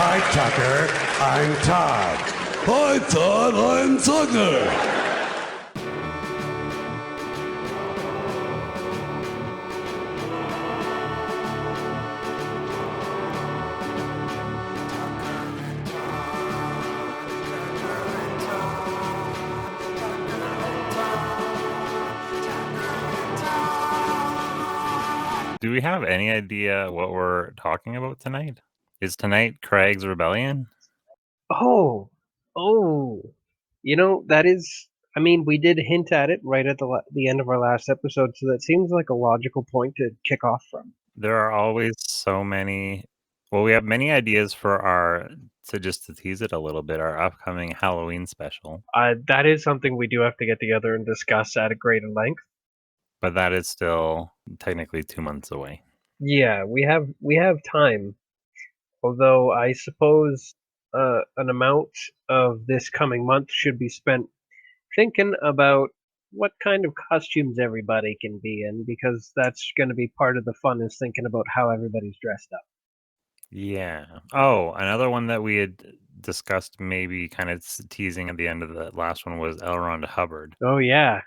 Hi, Tucker. I'm Todd. Hi, Todd. I'm Tucker. Do we have any idea what we're talking about tonight? Is tonight Craig's Rebellion? Oh, that is. I mean, we did hint at it right at the end of our last episode, so that seems like a logical point to kick off from. There are always so many. Well, we have many ideas for to tease it a little bit, our upcoming Halloween special, That is something we do have to get together and discuss at a greater length. but that is still technically 2 months away. Yeah, we have time. Although I suppose an amount of this coming month should be spent thinking about what kind of costumes everybody can be in, because that's going to be part of the fun, is thinking about how everybody's dressed up. Yeah. Oh, another one that we had discussed, maybe kind of teasing at the end of the last one, was Elrond Hubbard. Oh yeah.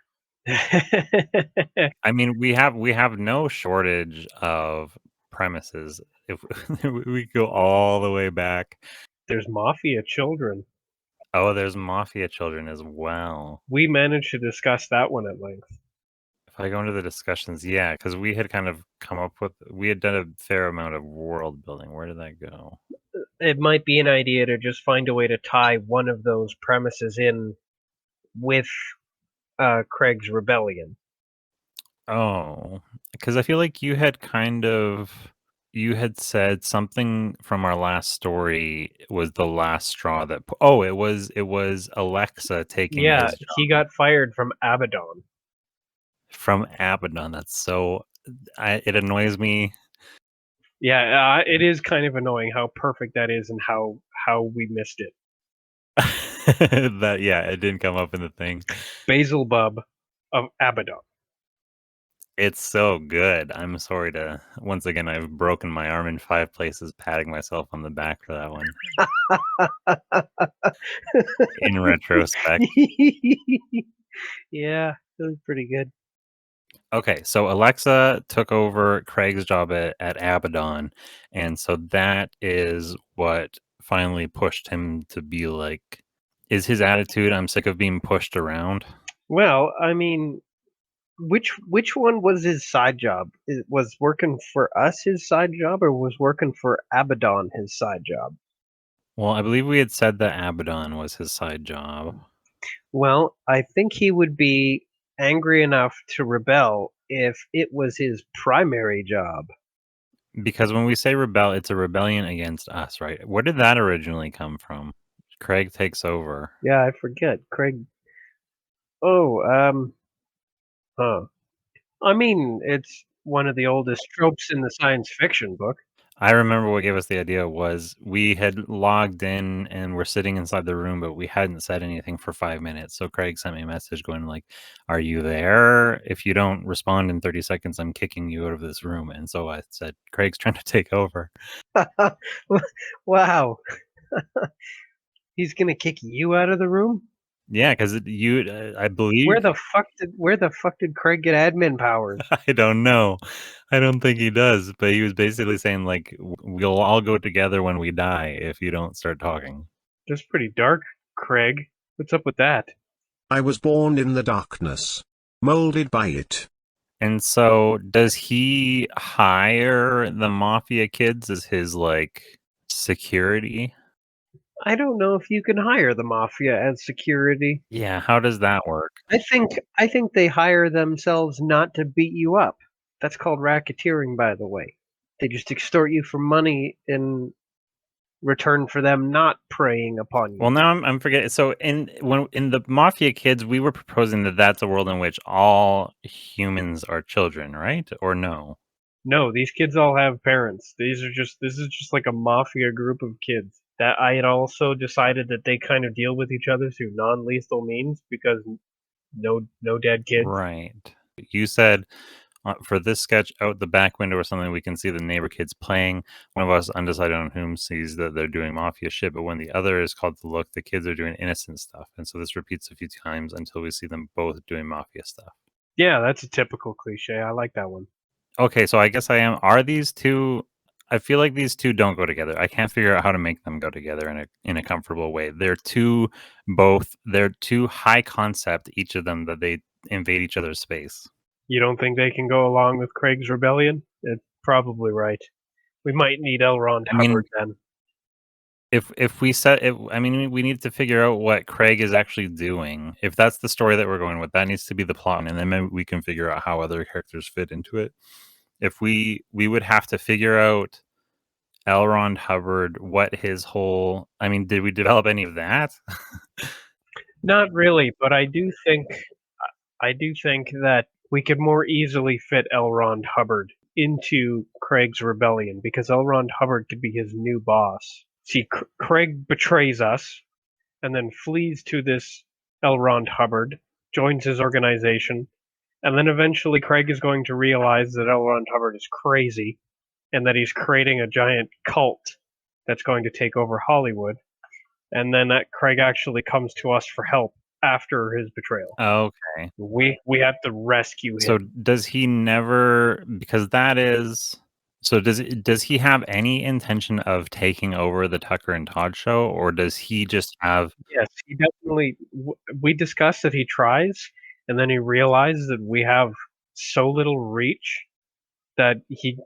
I mean, we have no shortage of premises. If we go all the way back. There's mafia children. Oh, there's mafia children as well. We managed to discuss that one at length. If I go into the discussions, yeah, because we had kind of we had done a fair amount of world building. Where did that go? It might be an idea to just find a way to tie one of those premises in with Craig's rebellion. Oh, because I feel like you had said something from our last story was the last straw that. Oh, it was Alexa taking Yeah, his job he got fired from Abaddon. from Abaddon. That's so. It annoys me. Yeah, it is kind of annoying how perfect that is and how we missed it. That yeah, it didn't come up in the thing. Basilbub of Abaddon. It's so good. I'm sorry to once again I've broken my arm in 5 places patting myself on the back for that one. In retrospect. Yeah, that was pretty good. Okay, so Alexa took over Craig's job at Abaddon, and so that is what finally pushed him to be like, is his attitude, "I'm sick of being pushed around"? Well, I mean, which one was his side job? Was working for us his side job, or was working for Abaddon his side job? Well, I believe we had said that Abaddon was his side job. Well, I think he would be angry enough to rebel if it was his primary job. Because when we say rebel, it's a rebellion against us, right? Where did that originally come from? Craig takes over. Yeah, I forget. Craig. Oh, huh. I mean, it's one of the oldest tropes in the science fiction book. I remember what gave us the idea was we had logged in and we're sitting inside the room, but we hadn't said anything for 5 minutes. So Craig sent me a message going like, "Are you there? If you don't respond in 30 seconds, I'm kicking you out of this room." And so I said, "Craig's trying to take over." Wow. He's gonna kick you out of the room? Yeah, because I believe, Where the fuck did Craig get admin powers? I don't know. I don't think he does, but he was basically saying like, "We'll all go together when we die if you don't start talking." That's pretty dark, Craig. What's up with that? I was born in the darkness, molded by it. And so does he hire the mafia kids as his like security? I don't know if you can hire the mafia as security. Yeah, how does that work? I think they hire themselves not to beat you up. That's called racketeering, by the way. They just extort you for money in return for them not preying upon Well, you. now I'm forgetting. So in the mafia kids, we were proposing that that's a world in which all humans are children, right? Or no? No, these kids all have parents. This is just like a mafia group of kids. That I had also decided that they kind of deal with each other through non-lethal means, because no dead kids. Right. You said for this sketch, out the back window or something, we can see the neighbor kids playing. One of us, undecided on whom, sees that they're doing mafia shit, but when the other is called to look, the kids are doing innocent stuff. And so this repeats a few times until we see them both doing mafia stuff. Yeah, that's a typical cliche. I like that one. Okay, so I guess I am. Are these two? I feel like these two don't go together. I can't figure out how to make them go together in a comfortable way. They're too high concept, each of them, that they invade each other's space. You don't think they can go along with Craig's rebellion? It's probably right. We might need Elrond I mean, Hubbard then. if we set it, I mean, we need to figure out what Craig is actually doing. If that's the story that we're going with, that needs to be the plot, and then maybe we can figure out how other characters fit into it. If we would have to figure out Elrond Hubbard, what his whole, I mean, did we develop any of that? Not really, but I do think that we could more easily fit Elrond Hubbard into Craig's rebellion because Elrond Hubbard could be his new boss. See, Craig betrays us and then flees to this Elrond Hubbard, joins his organization, and then eventually Craig is going to realize that Elrond Hubbard is crazy and that he's creating a giant cult that's going to take over Hollywood. And then that Craig actually comes to us for help after his betrayal. Okay. We have to rescue him. So does he never, because that is, so does he have any intention of taking over the Tucker and Todd show, or does he just have? Yes, he definitely. We discussed that he tries, and then he realizes that we have so little reach that he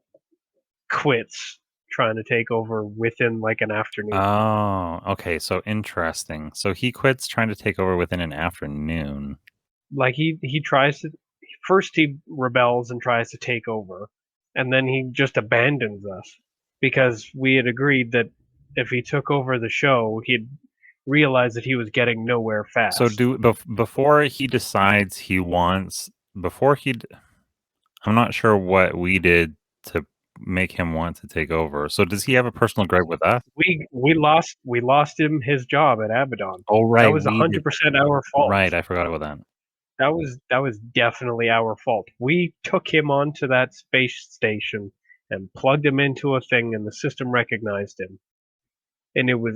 quits trying to take over within like an afternoon. Oh, okay. So interesting. So he quits trying to take over within an afternoon. Like he tries to first he rebels and tries to take over, and then he just abandons us because we had agreed that if he took over the show, he'd realize that he was getting nowhere fast. So before he decides he wants, before he, I'm not sure what we did to make him want to take over. So does he have a personal gripe with us? we lost him his job at Abaddon. Oh, right. That was 100% our fault. Right, I forgot about that. That was definitely our fault. We took him onto that space station and plugged him into a thing, and the system recognized him. And it was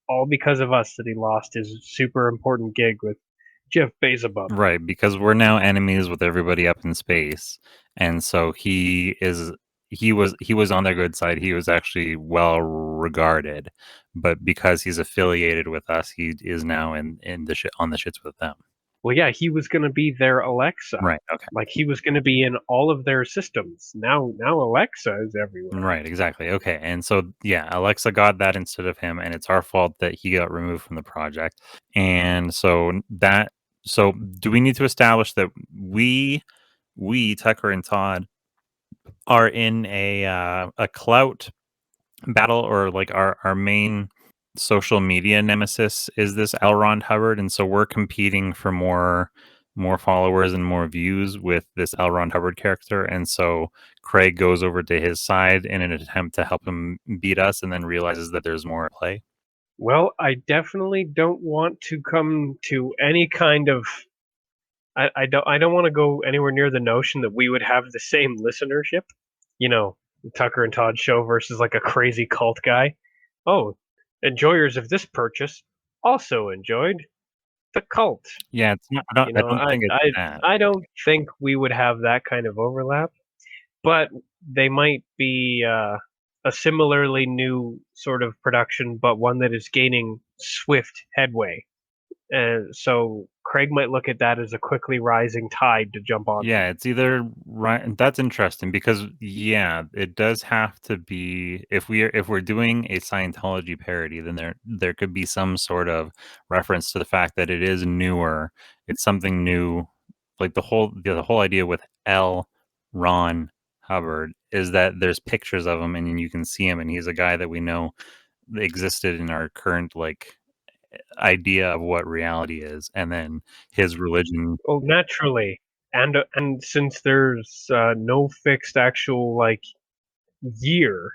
all because of us that he lost his super important gig with Jeff Bezos. Right, because we're now enemies with everybody up in space, and so he was on their good side. He was actually well regarded, but because he's affiliated with us, he is now in the on the shits with them. Well, yeah, he was going to be their Alexa. Right. Okay. Like he was going to be in all of their systems. Now Alexa is everywhere. Right. Exactly. Okay. And so yeah, Alexa got that instead of him, and it's our fault that he got removed from the project. And so that. So do we need to establish that we Tucker and Todd are in a clout battle, or like our main social media nemesis is this Elrond Hubbard, and so we're competing for more followers and more views with this Elrond Hubbard character, and so Craig goes over to his side in an attempt to help him beat us, and then realizes that there's more at play. Well, I definitely don't want to come to any kind of I don't want to go anywhere near the notion that we would have the same listenership. You know, the Tucker and Todd show versus like a crazy cult guy. Oh, enjoyers of this purchase also enjoyed the cult. Yeah, it's not, I don't think it's that. I don't think we would have that kind of overlap, but they might be a similarly new sort of production, but one that is gaining swift headway. And so Craig might look at that as a quickly rising tide to jump on. Yeah, it's either right. That's interesting because yeah, it does have to be, if we're doing a Scientology parody, then there could be some sort of reference to the fact that it is newer. It's something new. Like the whole idea with Ron Hubbard is that there's pictures of him and you can see him, and he's a guy that we know existed in our current like idea of what reality is, and then his religion. Oh, naturally, and since there's no fixed actual like year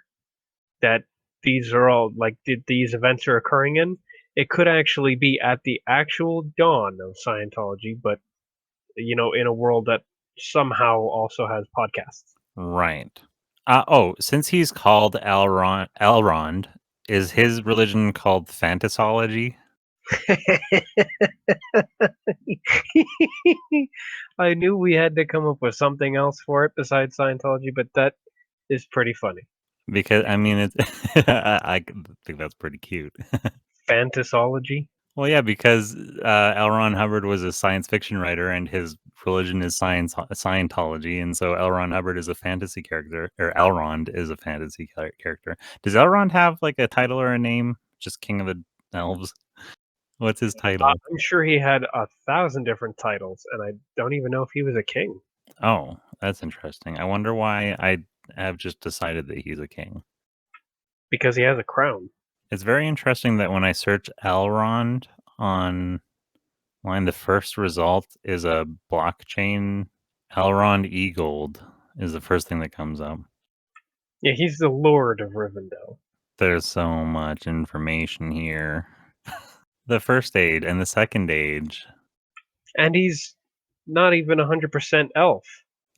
that these are all like these events are occurring in, it could actually be at the actual dawn of Scientology, but you know, in a world that somehow also has podcasts. Right. Since he's called Elrond, is his religion called Fantasology? I knew we had to come up with something else for it besides Scientology, but that is pretty funny. Because I mean, it's I think that's pretty cute. Fantasology? Well, yeah, because Elrond Hubbard was a science fiction writer, and his religion is Scientology, and so Elrond Hubbard is a fantasy character, or Elrond is a fantasy character. Does Elrond have like a title or a name? Just King of the Elves? What's his title? I'm sure he had 1,000 different titles, and I don't even know if he was a king. Oh, that's interesting. I wonder why I have just decided that he's a king. Because he has a crown. It's very interesting that when I search Elrond online, the first result is a blockchain. Elrond E-Gold is the first thing that comes up. Yeah, he's the Lord of Rivendell. There's so much information here. The first age and the second age. And he's not even 100% elf.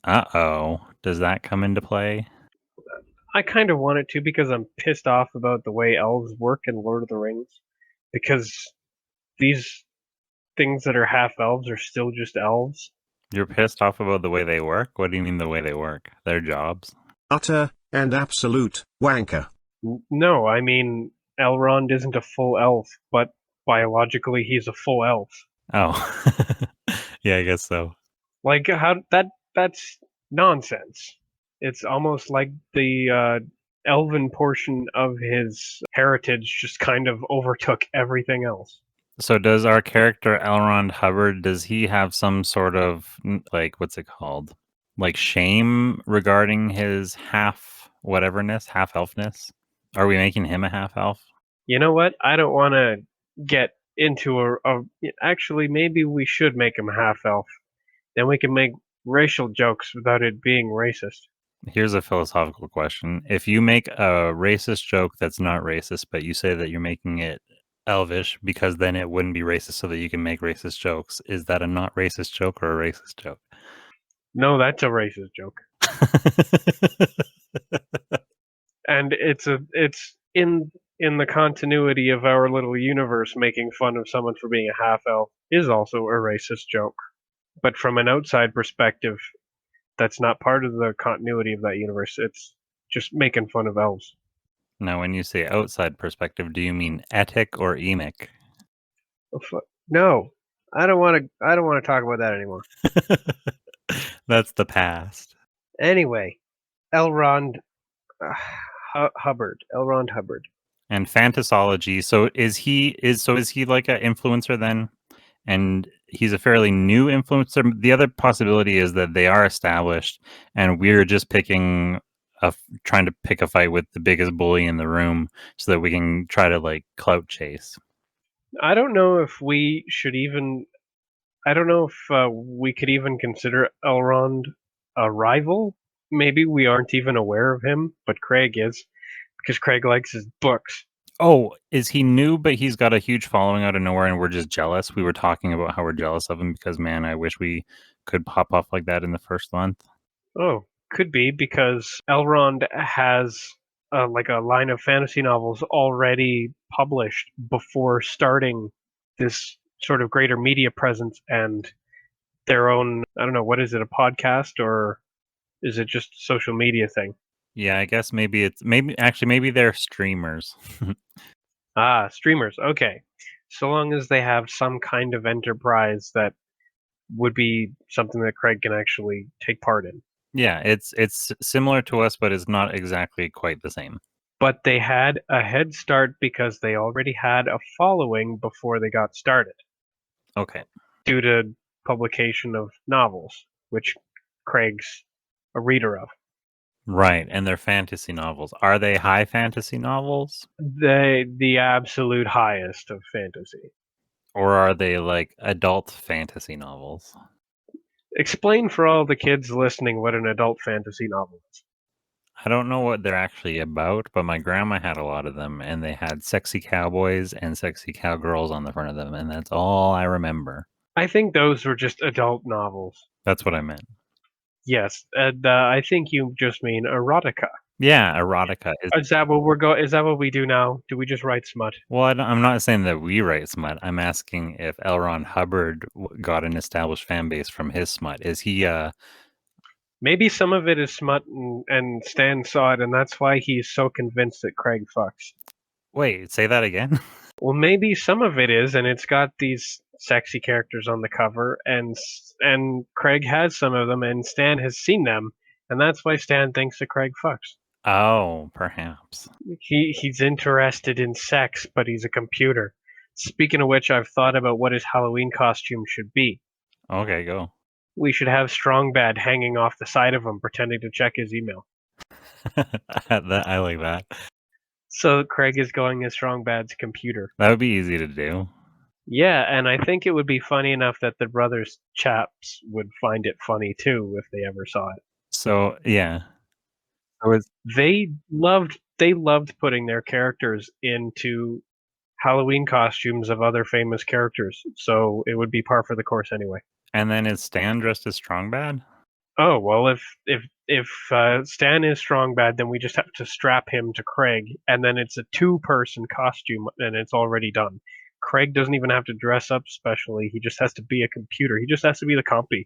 Uh-oh. Does that come into play? I kind of want it to because I'm pissed off about the way elves work in Lord of the Rings. Because these things that are half elves are still just elves. You're pissed off about the way they work? What do you mean the way they work? Their jobs? Utter and absolute wanker. No, I mean Elrond isn't a full elf, but biologically he's a full elf. Oh. Yeah, I guess so. Like how that's nonsense. It's almost like the elven portion of his heritage just kind of overtook everything else. So does our character Elrond Hubbard, does he have some sort of like what's it called? Like shame regarding his half whateverness, half elfness? Are we making him a half elf? You know what? I don't want to get into actually maybe we should make him a half elf. Then we can make racial jokes without it being racist. Here's a philosophical question. If you make a racist joke that's not racist, but you say that you're making it elvish because then it wouldn't be racist so that you can make racist jokes, is that a not racist joke or a racist joke? No, that's a racist joke. And it's in the continuity of our little universe, making fun of someone for being a half elf is also a racist joke. But from an outside perspective, that's not part of the continuity of that universe. It's just making fun of elves. Now, when you say outside perspective, do you mean etic or emic? No, I don't want to talk about that anymore. That's the past. Anyway, Elrond Hubbard. Elrond Hubbard. And Fantasology. So is he like an influencer then? And he's a fairly new influencer. The other possibility is that they are established, and we're just trying to pick a fight with the biggest bully in the room, so that we can try to like clout chase. I don't know if we should even. I don't know if we could even consider Elrond a rival. Maybe we aren't even aware of him, but Craig is, because Craig likes his books. Oh, is he new, but he's got a huge following out of nowhere, and we're just jealous? We were talking about how we're jealous of him because, man, I wish we could pop off like that in the first month. Oh, could be because Elrond has like a line of fantasy novels already published before starting this sort of greater media presence and their own. I don't know, what is it, a podcast or is it just a social media thing? Yeah, I guess maybe they're streamers. Ah, streamers. Okay. So long as they have some kind of enterprise that would be something that Craig can actually take part in. Yeah, it's similar to us, but it's not exactly quite the same. But they had a head start because they already had a following before they got started Okay. due to publication of novels, which Craig's a reader of. Right, and they're fantasy novels. Are they high fantasy novels? The absolute highest of fantasy. Or are they like adult fantasy novels? Explain for all the kids listening what an adult fantasy novel is. I don't know what they're actually about, but my grandma had a lot of them, and they had sexy cowboys and sexy cowgirls on the front of them, and that's all I remember. I think those were just adult novels. That's what I meant. Yes, and I think you just mean erotica. Yeah, erotica. Is that what Is that what we do now? Do we just write smut? Well, I'm not saying that we write smut. I'm asking if Elrond Hubbard got an established fan base from his smut. Is he? Maybe some of it is smut, and Stan saw it, and that's why he's so convinced that Craig fucks. Wait, say that again. Well, maybe some of it is, and it's got these sexy characters on the cover, and Craig has some of them, and Stan has seen them, and that's why Stan thinks that Craig fucks. Oh, perhaps. He's interested in sex, but he's a computer. Speaking of which, I've thought about what his Halloween costume should be. Okay, go. We should have Strong Bad hanging off the side of him, pretending to check his email. I like that. So Craig is going as Strong Bad's computer. That would be easy to do. Yeah, and I think it would be funny enough that the brothers chaps would find it funny too if they ever saw it. So yeah, I was They loved putting their characters into Halloween costumes of other famous characters, so it would be par for the course anyway. And then is Stan dressed as Strong Bad? Oh well, if Stan is Strong Bad, then we just have to strap him to Craig, and then it's a two-person costume, and it's already done. Craig doesn't even have to dress up specially. He just has to be a computer. He just has to be the Compy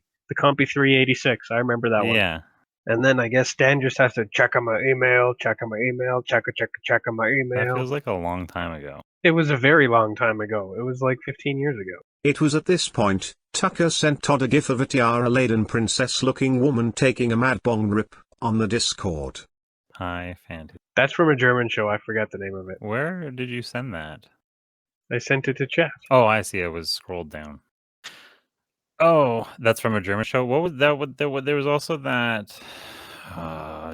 386. I remember that one. Yeah. And then I guess Stan just has to check on my email, check on my email, check on my That email. feels like a long time ago. It was a very long time ago. It was like 15 years ago. It was at this point, Tucker sent Todd a gif of a tiara-laden princess-looking woman taking a mad bong rip, on the Discord. High fantasy. That's from a German show. I forgot the name of it. Where did you send that? I sent it to chat. Oh, I see. It was scrolled down. Oh, that's from a German show. What was that? There was also that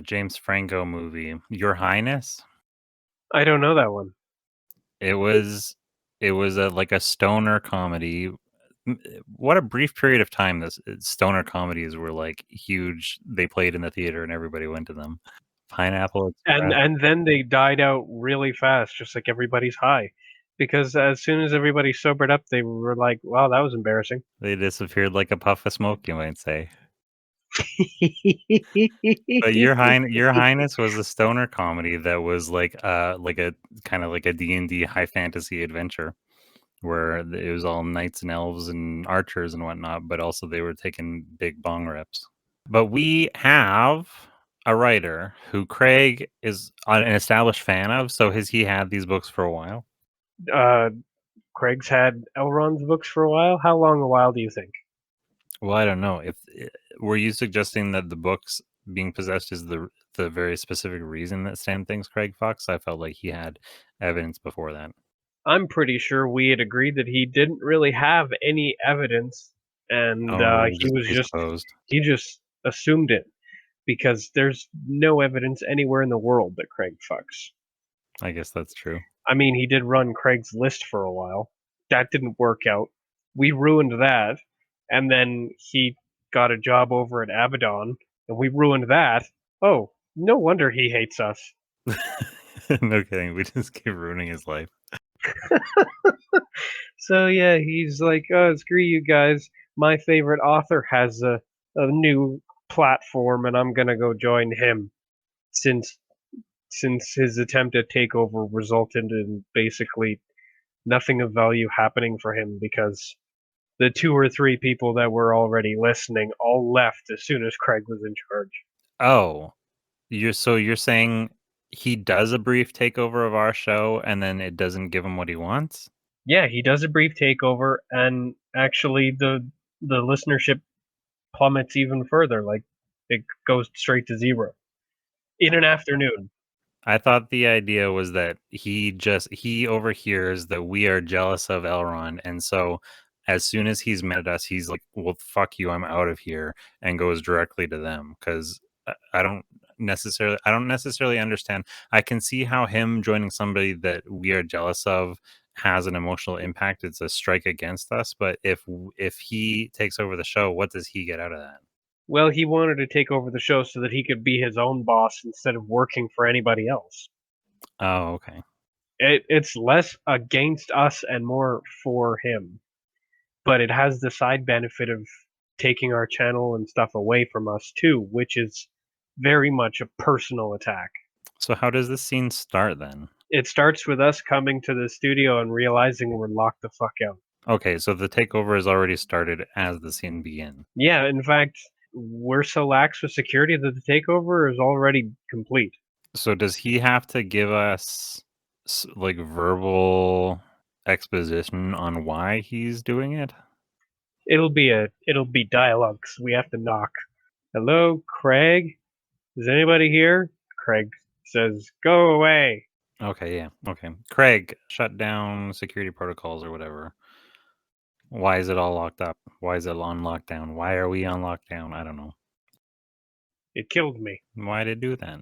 James Franco movie, Your Highness. I don't know that one. It was like a stoner comedy. What a brief period of time this stoner comedies were like huge. They played in the theater and everybody went to them. Pineapple Express. And then they died out really fast, just like everybody's high. Because as soon as everybody sobered up, they were like, wow, that was embarrassing. They disappeared like a puff of smoke, you might say. But Your Highness was a stoner comedy that was like a kind of like a D&D high fantasy adventure where it was all knights and elves and archers and whatnot, but also they were taking big bong rips. But we have a writer who Craig is an established fan of, so has he had these books for a while? Craig's had Elrond's books for a while. How long a while do you think? Well, I don't know. If were you suggesting that the books being possessed is the very specific reason that Stan thinks Craig fucks? I felt like he had evidence before that. I'm pretty sure we had agreed that he didn't really have any evidence, and he just assumed it because there's no evidence anywhere in the world that Craig fucks. I guess that's true. I mean, he did run Craig's List for a while. That didn't work out. We ruined that, and then he got a job over at Abaddon, and we ruined that. Oh, no wonder he hates us. No kidding. We just keep ruining his life. So yeah, he's like, oh, screw you guys. My favorite author has a new platform, and I'm gonna go join him. Since his attempt at takeover resulted in basically nothing of value happening for him because the 2 or 3 people that were already listening all left as soon as Craig was in charge. Oh, you're saying he does a brief takeover of our show and then it doesn't give him what he wants? Yeah, he does a brief takeover, and actually the listenership plummets even further. Like it goes straight to 0 in an afternoon. I thought the idea was that he overhears that we are jealous of Elrond, and so as soon as he's met us, he's like, "Well, fuck you, I'm out of here," and goes directly to them. Because I don't necessarily understand. I can see how him joining somebody that we are jealous of has an emotional impact. It's a strike against us. But if he takes over the show, what does he get out of that? Well, he wanted to take over the show so that he could be his own boss instead of working for anybody else. Oh, okay. It's less against us and more for him. But it has the side benefit of taking our channel and stuff away from us too, which is very much a personal attack. So how does this scene start then? It starts with us coming to the studio and realizing we're locked the fuck out. Okay, so the takeover has already started as the scene begins. Yeah, in fact, we're so lax with security that the takeover is already complete. So does he have to give us like verbal exposition on why he's doing it? It'll be dialogue 'cause we have to knock. Hello, Craig? Is anybody here? Craig says, "Go away." Okay, yeah. Okay. Craig, shut down security protocols or whatever. Why is it all locked up? Why is it on lockdown? Why are we on lockdown? I don't know. It killed me. Why did it do that?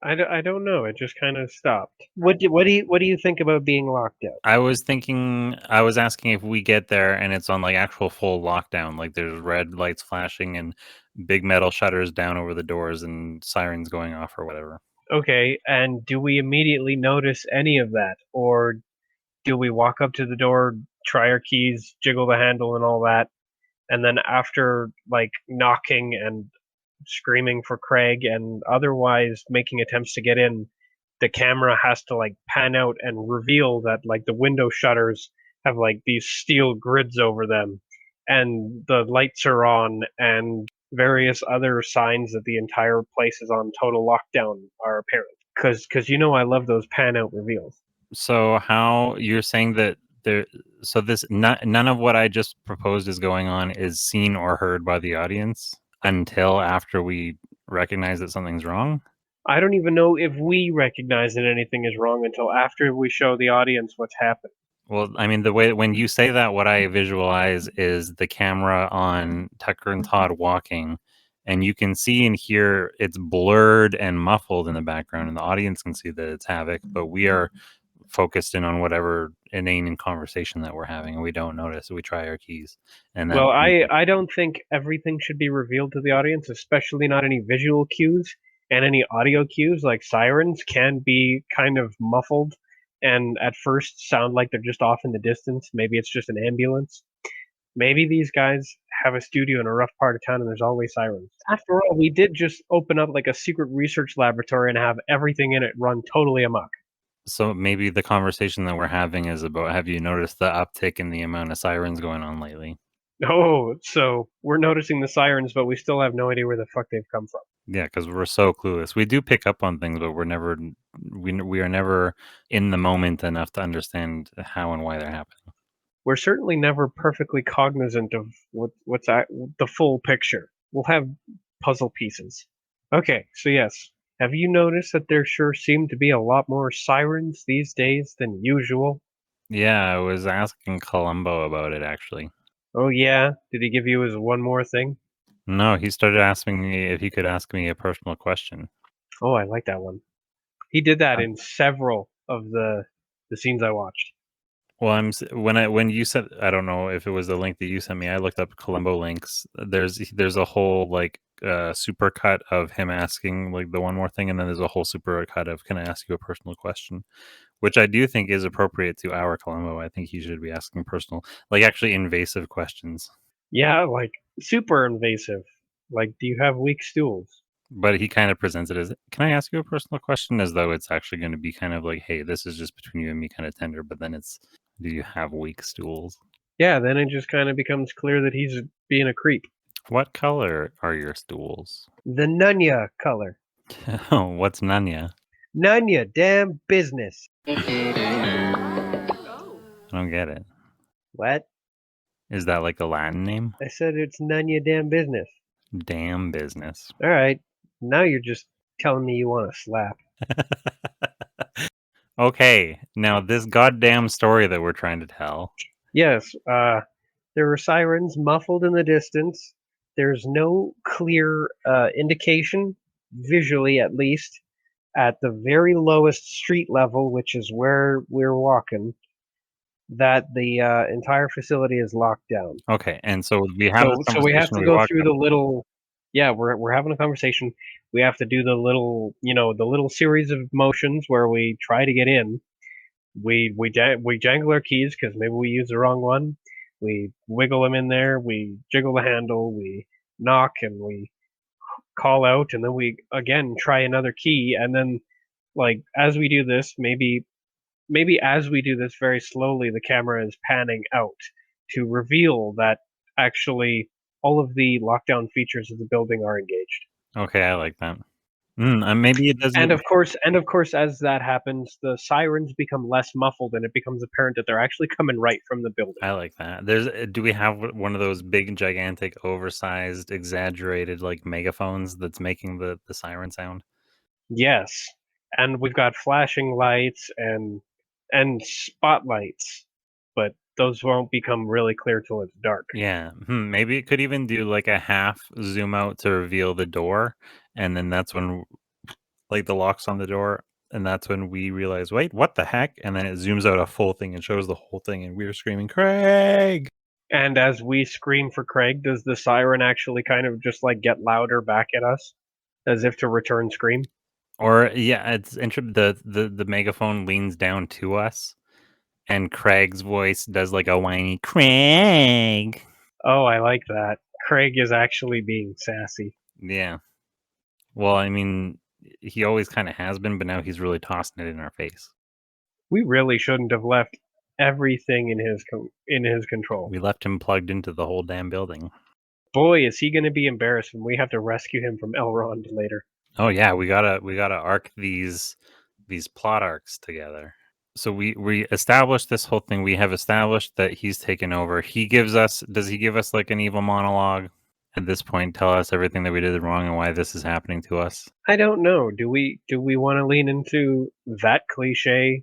I don't know. It just kind of stopped. What do you think about being locked out? I was asking if we get there and it's on like actual full lockdown, like there's red lights flashing and big metal shutters down over the doors and sirens going off or whatever. Okay, and do we immediately notice any of that, or do we walk up to the door, try our keys, jiggle the handle, and all that, and then after like knocking and screaming for Craig and otherwise making attempts to get in, the camera has to like pan out and reveal that like the window shutters have like these steel grids over them and the lights are on and various other signs that the entire place is on total lockdown are apparent. Because you know I love those pan out reveals. So how you're saying that so this none of what I just proposed is going on is seen or heard by the audience until after we recognize that something's wrong? I don't even know if we recognize that anything is wrong until after we show the audience what's happened. Well, I mean, the way when you say that, what I visualize is the camera on Tucker and Todd walking, and you can see and hear it's blurred and muffled in the background, and the audience can see that it's Havoc, but we are focused in on whatever inane conversation that we're having, and we don't notice. We try our keys, and then Well, I don't think everything should be revealed to the audience, especially not any visual cues, and any audio cues like sirens can be kind of muffled and at first sound like they're just off in the distance. Maybe it's just an ambulance. Maybe these guys have a studio in a rough part of town and there's always sirens. After all, we did just open up like a secret research laboratory and have everything in it run totally amok. So maybe the conversation that we're having is about, have you noticed the uptick in the amount of sirens going on lately? Oh, so we're noticing the sirens, but we still have no idea where the fuck they've come from. Yeah, because we're so clueless. We do pick up on things, but we are never in the moment enough to understand how and why they're happening. We're certainly never perfectly cognizant of what's the full picture. We'll have puzzle pieces. Okay, so yes, have you noticed that there sure seem to be a lot more sirens these days than usual? Yeah, I was asking Columbo about it actually. Oh yeah? Did he give you his one more thing? No, he started asking me if he could ask me a personal question. Oh, I like that one. He did that in several of the scenes I watched. Well, when you said, I don't know if it was the link that you sent me. I looked up Columbo links. There's a whole like super cut of him asking like the one more thing, and then there's a whole super cut of, can I ask you a personal question, which I do think is appropriate to our Columbo. I think he should be asking personal, like actually invasive questions. Yeah, like super invasive. Like, do you have weak stools? But he kind of presents it as, can I ask you a personal question, as though it's actually going to be kind of like, hey, this is just between you and me, kind of tender. But then it's, do you have weak stools? Yeah, then it just kind of becomes clear that he's being a creep. What color are your stools? The Nunya color. Oh, what's Nanya? Nunya, damn business. I don't get it. What? Is that like a Latin name? I said it's Nunya, damn business. Damn business. All right. Now you're just telling me you want to slap. Okay, now this goddamn story that we're trying to tell. Yes, there were sirens muffled in the distance. There's no clear indication, visually at least, at the very lowest street level, which is where we're walking, that the entire facility is locked down. Okay, and so we have this So we have conversation, to we go walk through up. the little. Yeah, we're having a conversation. We have to do the little, the little series of motions where we try to get in. We jangle our keys because maybe we use the wrong one. We wiggle him in there, we jiggle the handle, we knock, and we call out, and then we again try another key, and then like as we do this, maybe as we do this very slowly, the camera is panning out to reveal that actually all of the lockdown features of the building are engaged. Okay, I like that. Maybe it doesn't. And of course, as that happens, the sirens become less muffled, and it becomes apparent that they're actually coming right from the building. I like that. Do we have one of those big, gigantic, oversized, exaggerated like megaphones that's making the siren sound? Yes, and we've got flashing lights and spotlights, but those won't become really clear till it's dark. Yeah. Maybe it could even do like a half zoom out to reveal the door, and then that's when like the locks on the door, and that's when we realize, wait, what the heck? And then it zooms out a full thing and shows the whole thing, and we're screaming, Craig! And as we scream for Craig, does the siren actually kind of just like get louder back at us, as if to return scream? Or yeah, it's the megaphone leans down to us, and Craig's voice does like a whiny Craig. Oh, I like that. Craig is actually being sassy. Yeah. Well, I mean, he always kind of has been, but now he's really tossing it in our face. We really shouldn't have left everything in his control. We left him plugged into the whole damn building. Boy, is he going to be embarrassed when we have to rescue him from Elrond later. Oh yeah, we gotta arc these plot arcs together. So we established this whole thing. We have established that he's taken over. Does he give us like an evil monologue at this point? Tell us everything that we did wrong and why this is happening to us. I don't know. Do we want to lean into that cliche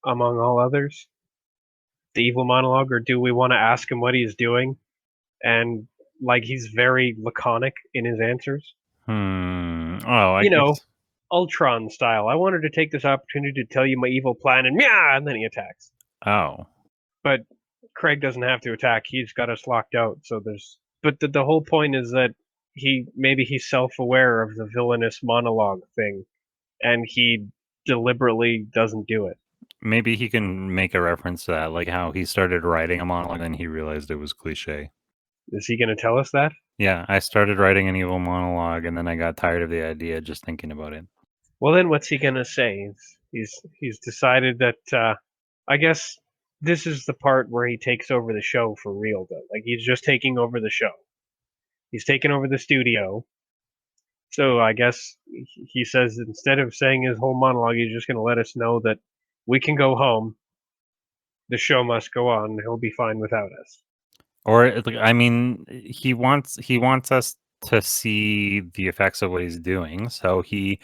among all others? The evil monologue, or do we want to ask him what he's doing? And like he's very laconic in his answers. Oh, You know, Ultron style. I wanted to take this opportunity to tell you my evil plan, and then he attacks. Oh, But Craig doesn't have to attack. He's got us locked out. So there's. But the whole point is that he's self-aware of the villainous monologue thing, and he deliberately doesn't do it. maybe he can make a reference to that, like how he started writing a monologue and he realized it was cliche. Is he going to tell us that? Yeah, I started writing an evil monologue and then I got tired of the idea just thinking about it. Well, then what's he going to say? He's decided that. I guess this is the part where he takes over the show for real, though. Like he's just taking over the show. He's taken over the studio. So I guess he says instead of saying his whole monologue, he's just going to let us know that we can go home. The show must go on. He'll be fine without us. Or I mean, he wants us to see the effects of what he's doing. So he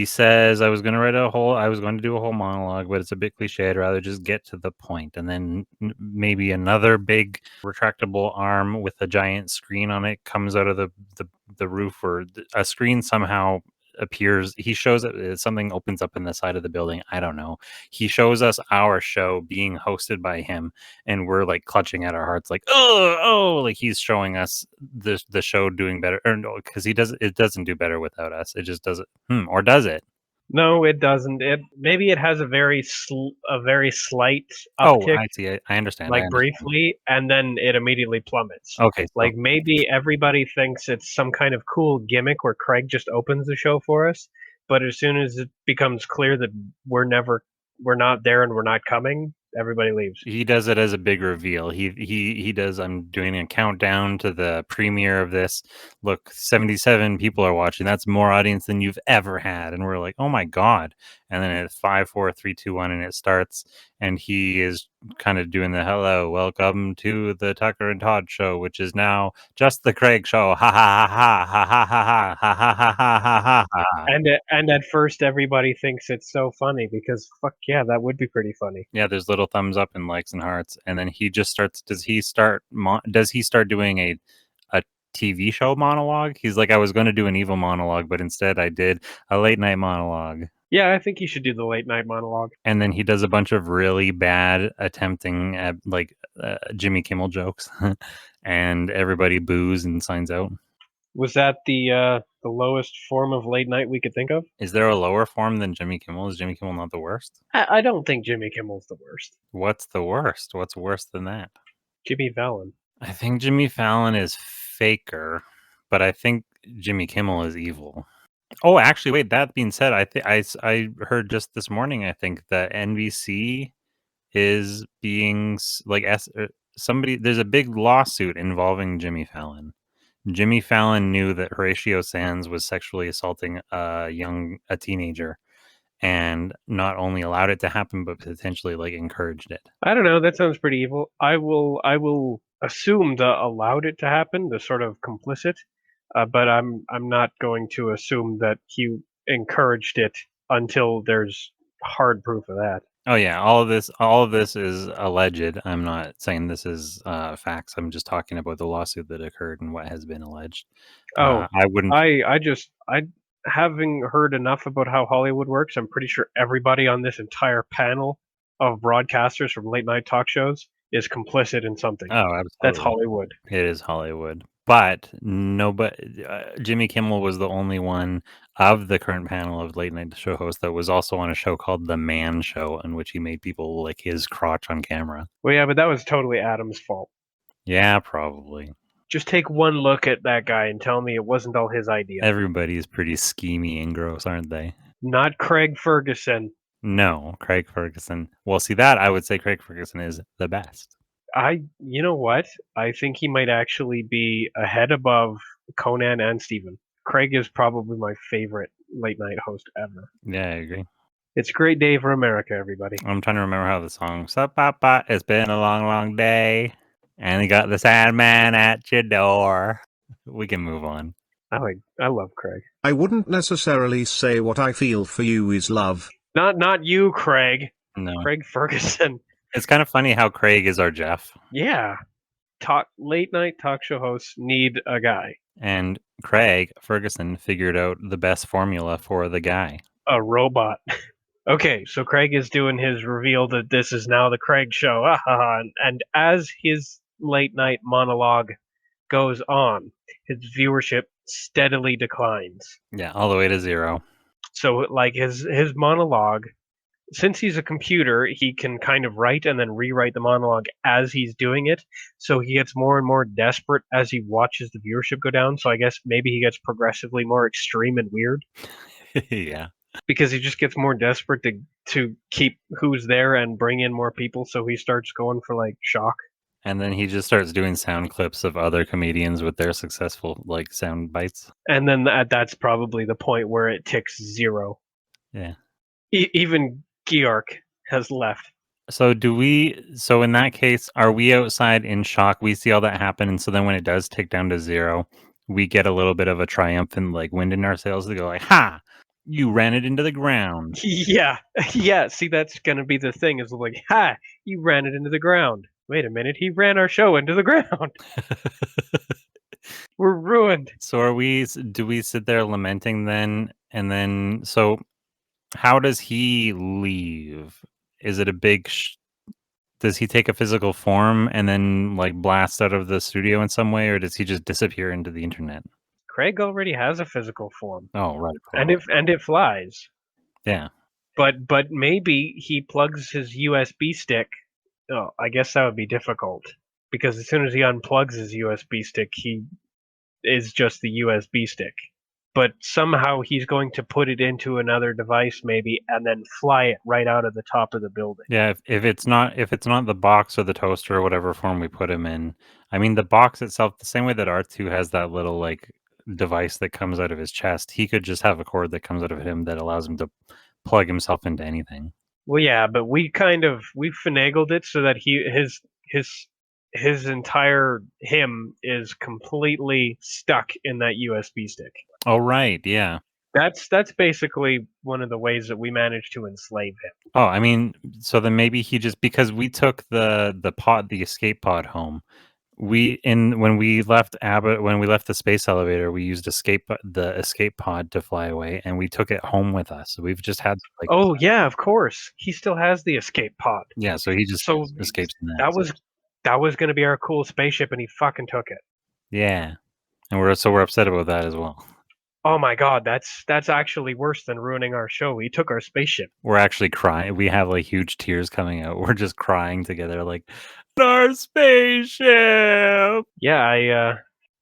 says I was going to do a whole monologue, but it's a bit cliche. I'd rather just get to the point. And then maybe another big retractable arm with a giant screen on it comes out of the roof, or a screen somehow appears. He shows it, something opens up in the side of the building. I don't know. He shows us our show being hosted by him, and we're like clutching at our hearts like oh, like he's showing us the show doing better, or no, because it doesn't do better without us. It just does it. Or does it? No, it doesn't. Maybe it has a very slight Oh, uptick, I see. I understand. like briefly, and then it immediately plummets. Okay, Like maybe everybody thinks it's some kind of cool gimmick where Craig just opens the show for us, but as soon as it becomes clear that we're not there and we're not coming, everybody leaves. he does it as a big reveal. He does. I'm doing a countdown to the premiere of this. Look, 77 people are watching. That's more audience than you've ever had. And we're like, oh my god! And then it's 5, 4, 3, 2, 1, and it starts. And he is kind of doing the hello, welcome to the Tucker and Todd show, which is now just the Craig show. Ha ha ha ha ha ha ha ha ha ha ha ha ha. And at first everybody thinks it's so funny because fuck yeah, that would be pretty funny. Yeah, there's little thumbs up and likes and hearts, and then he just starts. Does he start doing a TV show monologue? He's like, I was going to do an evil monologue, but instead I did a late night monologue. Yeah, I think he should do the late night monologue. And then he does a bunch of really bad attempting at like Jimmy Kimmel jokes, and everybody boos and signs out. Was that the lowest form of late night we could think of? Is there a lower form than Jimmy Kimmel? Is Jimmy Kimmel not the worst? I don't think Jimmy Kimmel's the worst. What's the worst? What's worse than that? Jimmy Fallon. I think Jimmy Fallon is faker, but I think Jimmy Kimmel is evil. Oh, actually, wait. That being said, I heard just this morning. I think that NBC is being somebody. There's a big lawsuit involving Jimmy Fallon. Jimmy Fallon knew that Horatio Sands was sexually assaulting a teenager, and not only allowed it to happen, but potentially like encouraged it. I don't know. That sounds pretty evil. I will assume the allowed it to happen, the sort of complicit, but I'm not going to assume that he encouraged it until there's hard proof of that. Oh yeah, all of this is alleged. I'm not saying this is facts. I'm just talking about the lawsuit that occurred and what has been alleged. Oh, I wouldn't. I having heard enough about how Hollywood works, I'm pretty sure everybody on this entire panel of broadcasters from late night talk shows is complicit in something. Oh, absolutely. That's Hollywood. It is Hollywood. But nobody, Jimmy Kimmel was the only one of the current panel of late night show hosts that was also on a show called The Man Show, in which he made people lick his crotch on camera. Well, yeah, but that was totally Adam's fault. Yeah, probably. Just take one look at that guy and tell me it wasn't all his idea. Everybody's pretty schemy and gross, aren't they? Not Craig Ferguson. No, Craig Ferguson. Well, see that I would say Craig Ferguson is the best. You know what? I think he might actually be a head above Conan and Steven. Craig is probably my favorite late night host ever. Yeah, I agree. It's a great day for America, everybody. I'm trying to remember how the song. Sup, Papa? It's been a long, long day, and you got the sad man at your door. We can move on. I love Craig. I wouldn't necessarily say what I feel for you is love. Not you, Craig. No, Craig Ferguson. it's kind of funny how Craig is our Jeff, Yeah. Late night talk show hosts need a guy. and Craig Ferguson figured out the best formula for the guy. A robot. Okay, so Craig is doing his reveal that this is now the Craig show. And as his late night monologue goes on, his viewership steadily declines. Yeah, all the way to 0. So like his monologue, since he's a computer, he can kind of write and then rewrite the monologue as he's doing it. So he gets more and more desperate as he watches the viewership go down. So I guess maybe he gets progressively more extreme and weird. Yeah. Because he just gets more desperate to keep who's there and bring in more people, so he starts going for like shock. And then he just starts doing sound clips of other comedians with their successful like sound bites. And then that's probably the point where it ticks 0. Yeah. Even Georg has left. So in that case, are we outside in shock? We see all that happen, and so then when it does tick down to 0, we get a little bit of a triumphant like wind in our sails to go like, ha! You ran it into the ground. Yeah. See, that's gonna be the thing. Is like, ha! You ran it into the ground. Wait a minute, he ran our show into the ground. We're ruined. So do we sit there lamenting then? And then, so how does he leave? Is it a big, does he take a physical form and then like blast out of the studio in some way, or does he just disappear into the internet? Craig already has a physical form. Oh, right. And it flies. Yeah. But maybe he plugs his USB stick. Oh, I guess that would be difficult. Because as soon as he unplugs his USB stick, he is just the USB stick. But somehow he's going to put it into another device maybe and then fly it right out of the top of the building. Yeah, if it's not the box or the toaster or whatever form we put him in. I mean, the box itself, the same way that R2 has that little like device that comes out of his chest, he could just have a cord that comes out of him that allows him to plug himself into anything. Well, yeah, but we finagled it so that his entire him is completely stuck in that USB stick. Oh, right, yeah. That's basically one of the ways that we managed to enslave him. Oh, I mean, so then maybe he just, because we took the escape pod home. When we left the space elevator, we used the escape pod to fly away, and we took it home with us. So we've just had like. Oh yeah, of course. He still has the escape pod. Yeah, so he just escapes in that. That was going to be our cool spaceship, and he fucking took it. Yeah, and we're upset about that as well. Oh my god, that's actually worse than ruining our show. He took our spaceship. We're actually crying. We have like huge tears coming out. We're just crying together. Like, our spaceship. Yeah, I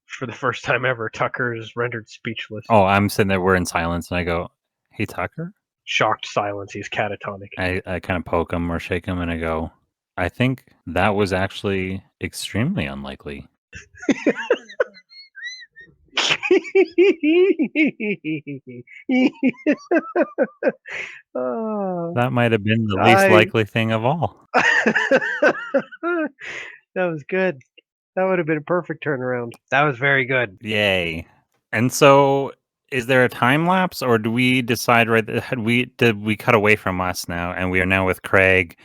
for the first time ever, Tucker is rendered speechless. Oh, I'm sitting there. We're in silence, and I go, "Hey, Tucker." Shocked silence. He's catatonic. I kind of poke him or shake him, and I go, "I think that was actually extremely unlikely." Oh, That might have been the least likely thing of all. that was good. That would have been a perfect turnaround. That was very good. Yay! And so, is there a time lapse, or do we decide did we cut away from us now, and we are now with Craig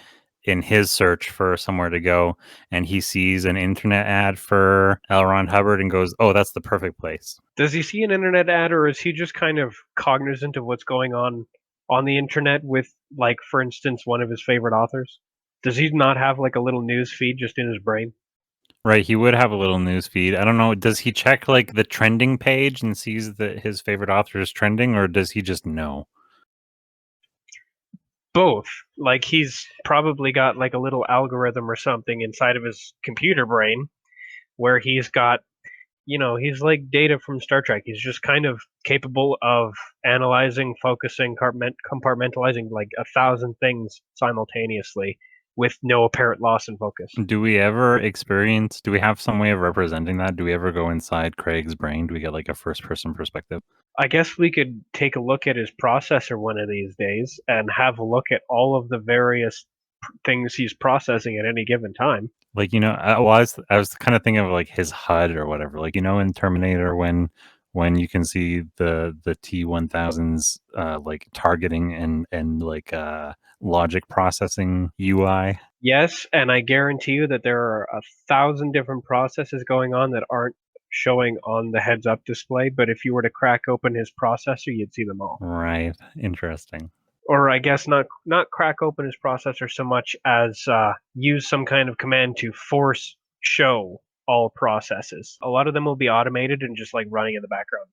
in his search for somewhere to go, and he sees an internet ad for Elrond Hubbard and goes, "Oh, that's the perfect place." Does he see an internet ad, or is he just kind of cognizant of what's going on the internet with, like, for instance, one of his favorite authors? Does he not have like a little news feed just in his brain? Right, he would have a little news feed. I don't know, does he check, like, the trending page and sees that his favorite author is trending, or does he just know? Both. Like, he's probably got like a little algorithm or something inside of his computer brain where he's got, he's like Data from Star Trek. He's just kind of capable of analyzing, focusing, compartmentalizing like 1,000 things simultaneously with no apparent loss in focus. Do we have some way of representing that? Do we ever go inside Craig's brain? Do we get, like, a first-person perspective? I guess we could take a look at his processor one of these days and have a look at all of the various things he's processing at any given time. Like, I was kinda thinking of, like, his HUD or whatever, like, in Terminator when you can see the T-1000's, like, targeting and, like, logic processing UI. Yes, and I guarantee you that there are 1,000 different processes going on that aren't showing on the heads-up display, but if you were to crack open his processor, you'd see them all. Right, interesting. Or I guess not crack open his processor so much as use some kind of command to force show all processes. A lot of them will be automated and just like running in the background.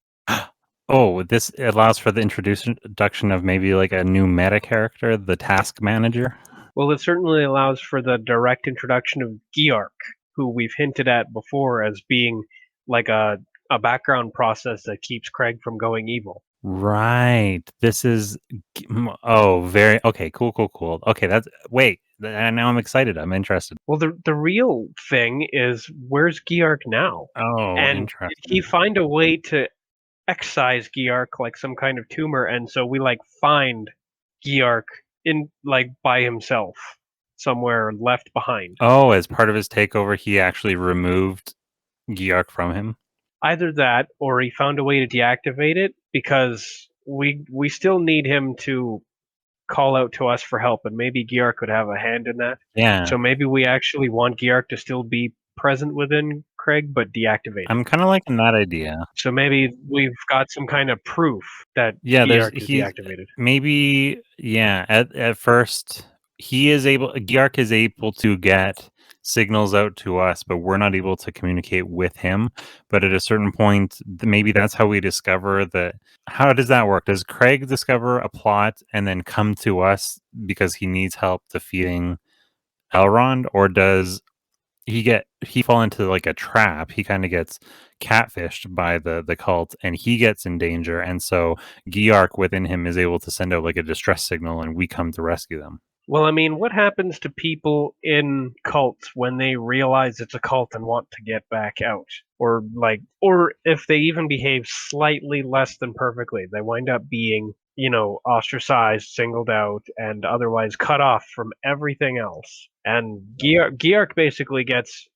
Oh, this allows for the introduction of maybe, like, a new meta character, the task manager? Well, it certainly allows for the direct introduction of Geark, who we've hinted at before as being like a background process that keeps Craig from going evil. Right. This is very okay, cool. Okay, now I'm excited, I'm interested. Well, the real thing is, where's Geark now? Oh, And interesting. did he find a way to excise Geark like some kind of tumor, and so we like find Geark in like by himself somewhere left behind. Oh, as part of his takeover, he actually removed Geark from him? Either that, or he found a way to deactivate it, because we still need him to call out to us for help, and maybe Geark could have a hand in that. Yeah. So maybe we actually want Geark to still be present within Craig, but deactivated. I'm kinda liking that idea. So maybe we've got some kind of proof that Yeah, Geark is deactivated. maybe, yeah, at first, Geark is able to get signals out to us, but we're not able to communicate with him, but at a certain point, maybe that's how we discover that. How does that work? Does Craig discover a plot and then come to us because he needs help defeating Elrond, or does he fall into, like, a trap? He kinda gets catfished by the cult, and he gets in danger, and so Geark within him is able to send out, like, a distress signal, and we come to rescue them. Well, I mean, what happens to people in cults when they realize it's a cult and want to get back out? Or if they even behave slightly less than perfectly, they wind up being, ostracized, singled out, and otherwise cut off from everything else. And Geark basically gets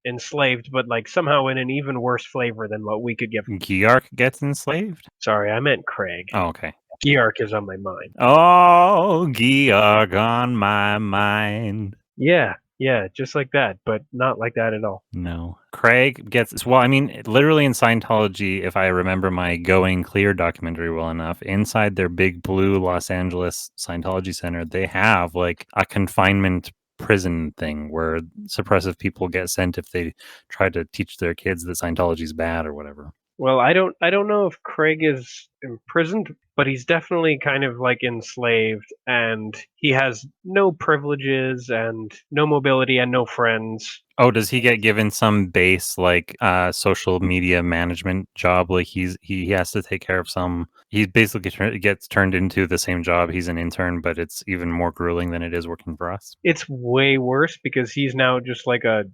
enslaved, but like somehow in an even worse flavor than what we could give him. Geark gets enslaved? Sorry, I meant Craig. Oh, okay. Geark is on my mind. Oh, Geark on my mind. Yeah, just like that, but not like that at all. No. Craig gets, well, I mean, literally in Scientology, if I remember my Going Clear documentary well enough, inside their big blue Los Angeles Scientology Center, they have like a confinement prison thing where suppressive people get sent if they try to teach their kids that Scientology is bad or whatever. Well, I don't know if Craig is imprisoned, but he's definitely kind of like enslaved, and he has no privileges and no mobility and no friends. Oh, does he get given some base like social media management job? Like he has to take care of some. He basically gets turned into the same job. He's an intern, but it's even more grueling than it is working for us. It's way worse because he's now just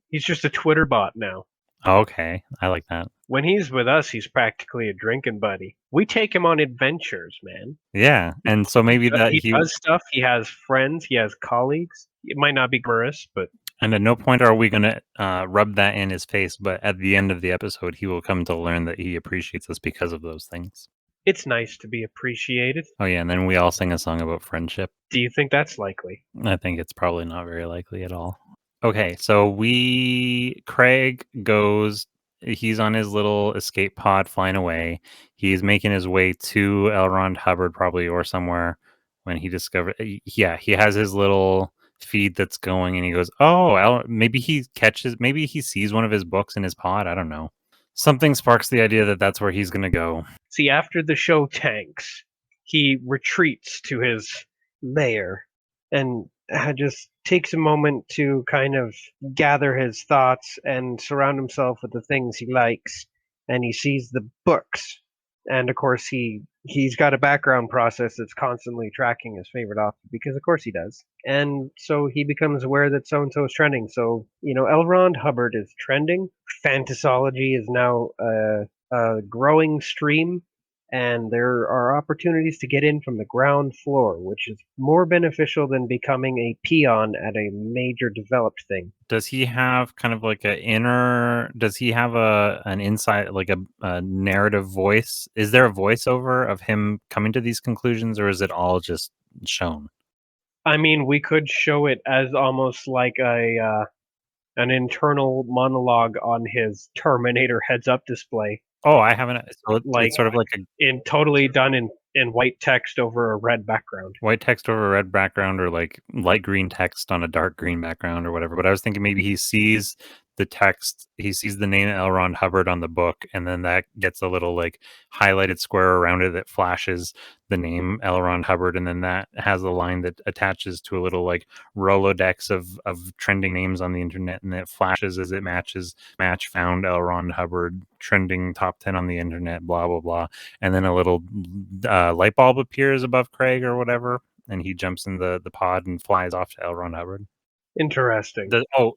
he's just a Twitter bot now. Okay, I like that. When he's with us, he's practically a drinking buddy. We take him on adventures, man. Yeah, and so maybe that He does stuff. He has friends. He has colleagues. It might not be glamorous, but and at no point are we going to rub that in his face, but at the end of the episode, he will come to learn that he appreciates us because of those things. it's nice to be appreciated. Oh, yeah, and then we all sing a song about friendship. Do you think that's likely? I think it's probably not very likely at all. Okay, so Craig goes, he's on his little escape pod flying away. He's making his way to Elrond Hubbard, probably, or somewhere when he discovered, yeah, he has his little feed that's going and he goes, oh, maybe maybe he sees one of his books in his pod. I don't know. Something sparks the idea that that's where he's going to go. See, after the show tanks, he retreats to his lair and just takes a moment to kind of gather his thoughts and surround himself with the things he likes. And he sees the books, and of course he's got a background process that's constantly tracking his favorite author because of course he does. And so he becomes aware that so and so is trending. So Elrond Hubbard is trending. Fantasology is now a growing stream, and there are opportunities to get in from the ground floor, which is more beneficial than becoming a peon at a major developed thing. Does he have kind of like does he have an insight, like a narrative voice? Is there a voiceover of him coming to these conclusions, or is it all just shown? I mean, we could show it as almost like an internal monologue on his Terminator heads-up display. Oh, I haven't. So Like it's sort of like a totally done in white text over a red background. white text over a red background, or like light green text on a dark green background, or whatever. But I was thinking maybe he sees the text, he sees the name Elrond Hubbard on the book, and then that gets a little like highlighted square around it that flashes the name Elrond Hubbard, and then that has a line that attaches to a little like Rolodex of trending names on the internet, and it flashes as it match found Elrond Hubbard trending top 10 on the internet, blah blah blah, and then a little light bulb appears above Craig or whatever, and he jumps in the pod and flies off to Elrond Hubbard. Interesting.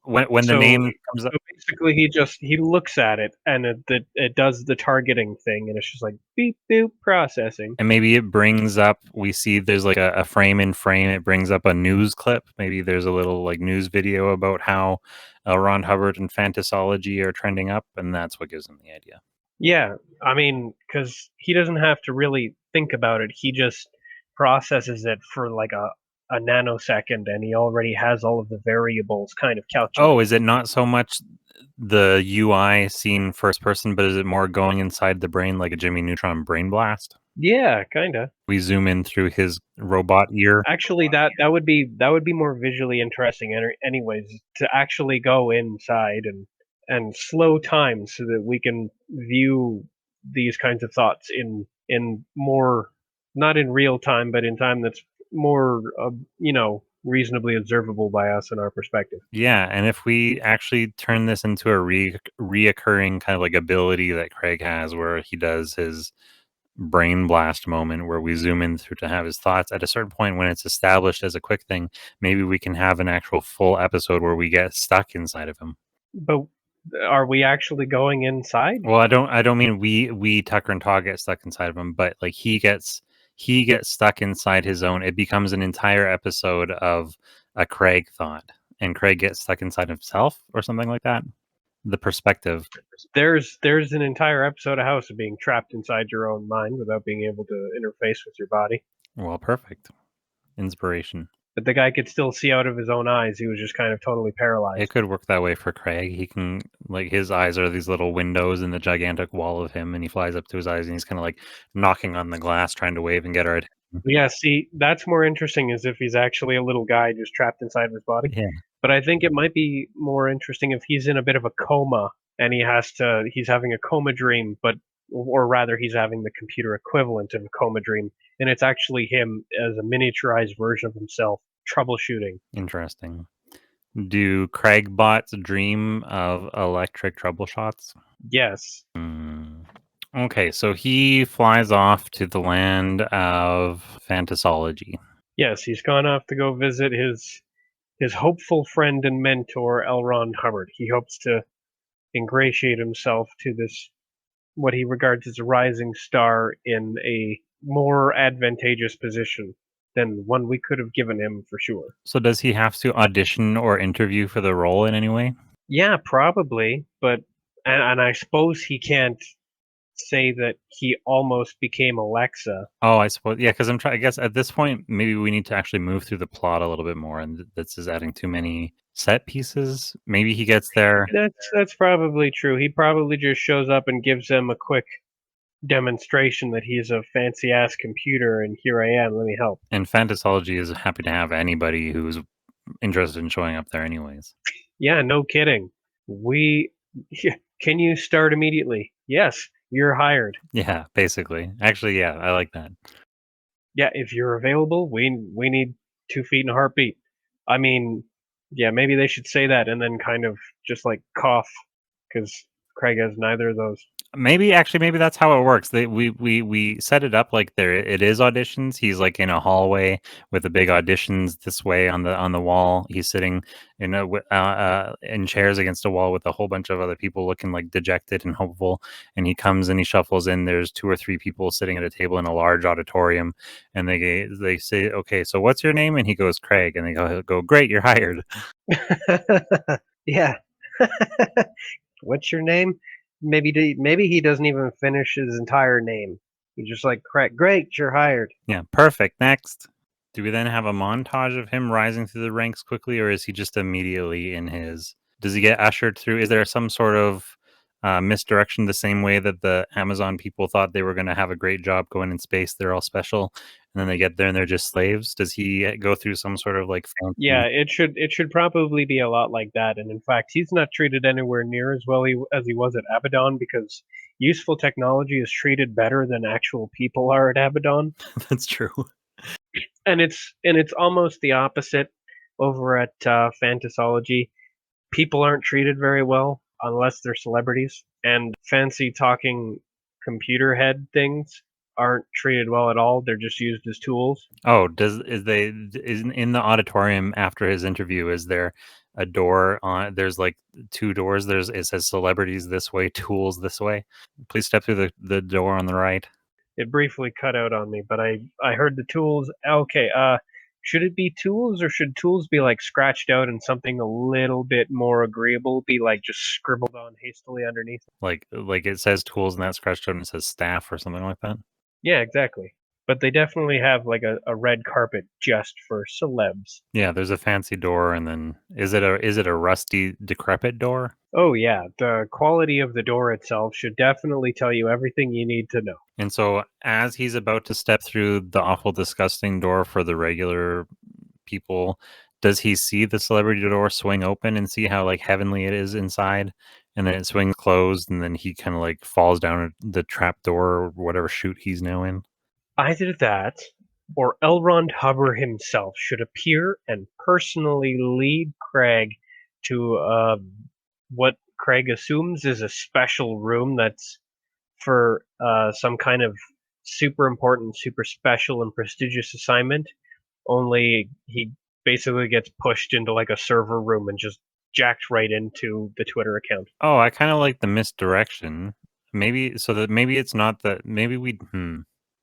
When the name comes up, So basically, he looks at it and it does the targeting thing, and it's just like beep boop processing. and maybe it brings up, we see there's like a frame in frame, it brings up a news clip. Maybe there's a little like news video about how Elrond Hubbard and Fantasology are trending up, and that's what gives him the idea. Yeah, I mean, because he doesn't have to really think about it. He just processes it for like a nanosecond, and he already has all of the variables kind of calculated. Oh, is it not so much the UI seen first person, but is it more going inside the brain like a Jimmy Neutron brain blast? Yeah, kind of. We zoom in through his robot ear. Actually, that would be more visually interesting. Anyways, to actually go inside and slow time so that we can view these kinds of thoughts in more, not in real time, but in time that's more reasonably observable by us in our perspective. Yeah, and if we actually turn this into a reoccurring kind of like ability that Craig has, where he does his brain blast moment, where we zoom in through to have his thoughts at a certain point when it's established as a quick thing, maybe we can have an actual full episode where we get stuck inside of him. But are we actually going inside? Well, I don't mean we Tucker and Todd get stuck inside of him, but like he gets stuck inside his own. It becomes an entire episode of a Craig thought, and Craig gets stuck inside himself or something like that. The perspective. There's an entire episode of House of being trapped inside your own mind without being able to interface with your body. Well, perfect. Inspiration. But the guy could still see out of his own eyes. He was just kind of totally paralyzed. It could work that way for Craig. He can, like, his eyes are these little windows in the gigantic wall of him, and he flies up to his eyes and he's kind of like knocking on the glass, trying to wave and get our attention. Yeah, see, that's more interesting as if he's actually a little guy just trapped inside of his body. Yeah. But I think it might be more interesting if he's in a bit of a coma and he's having a coma dream, but or rather, he's having the computer equivalent of a coma dream, and it's actually him as a miniaturized version of himself troubleshooting. Interesting. Do Craig bots dream of electric troubleshots? Yes. Okay, so he flies off to the land of fantasology. Yes, he's gone off to go visit his hopeful friend and mentor, Elrond Hubbard. He hopes to ingratiate himself to this, what he regards as a rising star, in a more advantageous position than one we could have given him for sure. So does he have to audition or interview for the role in any way? Yeah, probably, but and I suppose he can't say that he almost became Alexa. Oh, I suppose, yeah, because I guess at this point, maybe we need to actually move through the plot a little bit more, and this is adding too many set pieces. Maybe he gets there. That's probably true. He probably just shows up and gives them a quick demonstration that he's a fancy ass computer, and here I am, let me help. And fantasology is happy to have anybody who's interested in showing up there anyways. Yeah, no kidding. Can you start immediately? Yes, you're hired. Yeah, basically. Actually, yeah, I like that. Yeah, if you're available, we need 2 feet and a heartbeat. I mean, yeah, maybe they should say that and then kind of just like cough, because Craig has neither of those. Maybe that's how it works. We set it up like it is auditions. He's like in a hallway with the big auditions this way on the wall. He's sitting in chairs against a wall with a whole bunch of other people looking like dejected and hopeful. And he comes and he shuffles in. There's 2 or 3 people sitting at a table in a large auditorium, and they say, "Okay, so what's your name?" And he goes, "Craig." And they go, "Great, you're hired." Yeah. What's your name? Maybe he doesn't even finish his entire name. He's just like, great, you're hired. Yeah, perfect. Next. Do we then have a montage of him rising through the ranks quickly, or is he just immediately in his? Does he get ushered through? Is there some sort of misdirection the same way that the Amazon people thought they were going to have a great job going in space? They're all special, and then they get there and they're just slaves. Does he go through some sort of like fancy? Yeah, it should probably be a lot like that. And in fact, he's not treated anywhere near as well as he was at Abaddon, because useful technology is treated better than actual people are at Abaddon. That's true. And it's almost the opposite over at Fantasology. People aren't treated very well unless they're celebrities, and fancy talking computer head things aren't treated well at all. They're just used as tools. Oh, is in the auditorium after his interview? Is there a door on? There's like 2 doors. It says celebrities this way, tools this way. Please step through the door on the right. It briefly cut out on me, but I heard the tools. Okay, should it be tools, or should tools be like scratched out and something a little bit more agreeable be like just scribbled on hastily underneath? Like it says tools and that scratched out and it says staff or something like that. Yeah, exactly. But they definitely have like a red carpet just for celebs. Yeah, there's a fancy door, and then is it a rusty, decrepit door? Oh yeah, the quality of the door itself should definitely tell you everything you need to know. And so as he's about to step through the awful, disgusting door for the regular people, does he see the celebrity door swing open and see how like heavenly it is inside? And then it swings closed, and then he kind of like falls down the trap door or whatever chute he's now in. Either that, or Elrond Hubbard himself should appear and personally lead Craig to what Craig assumes is a special room that's for some kind of super important, super special, and prestigious assignment. Only he basically gets pushed into like a server room and just jacked right into the Twitter account. Oh, I kind of like the misdirection. Maybe it's not that. Maybe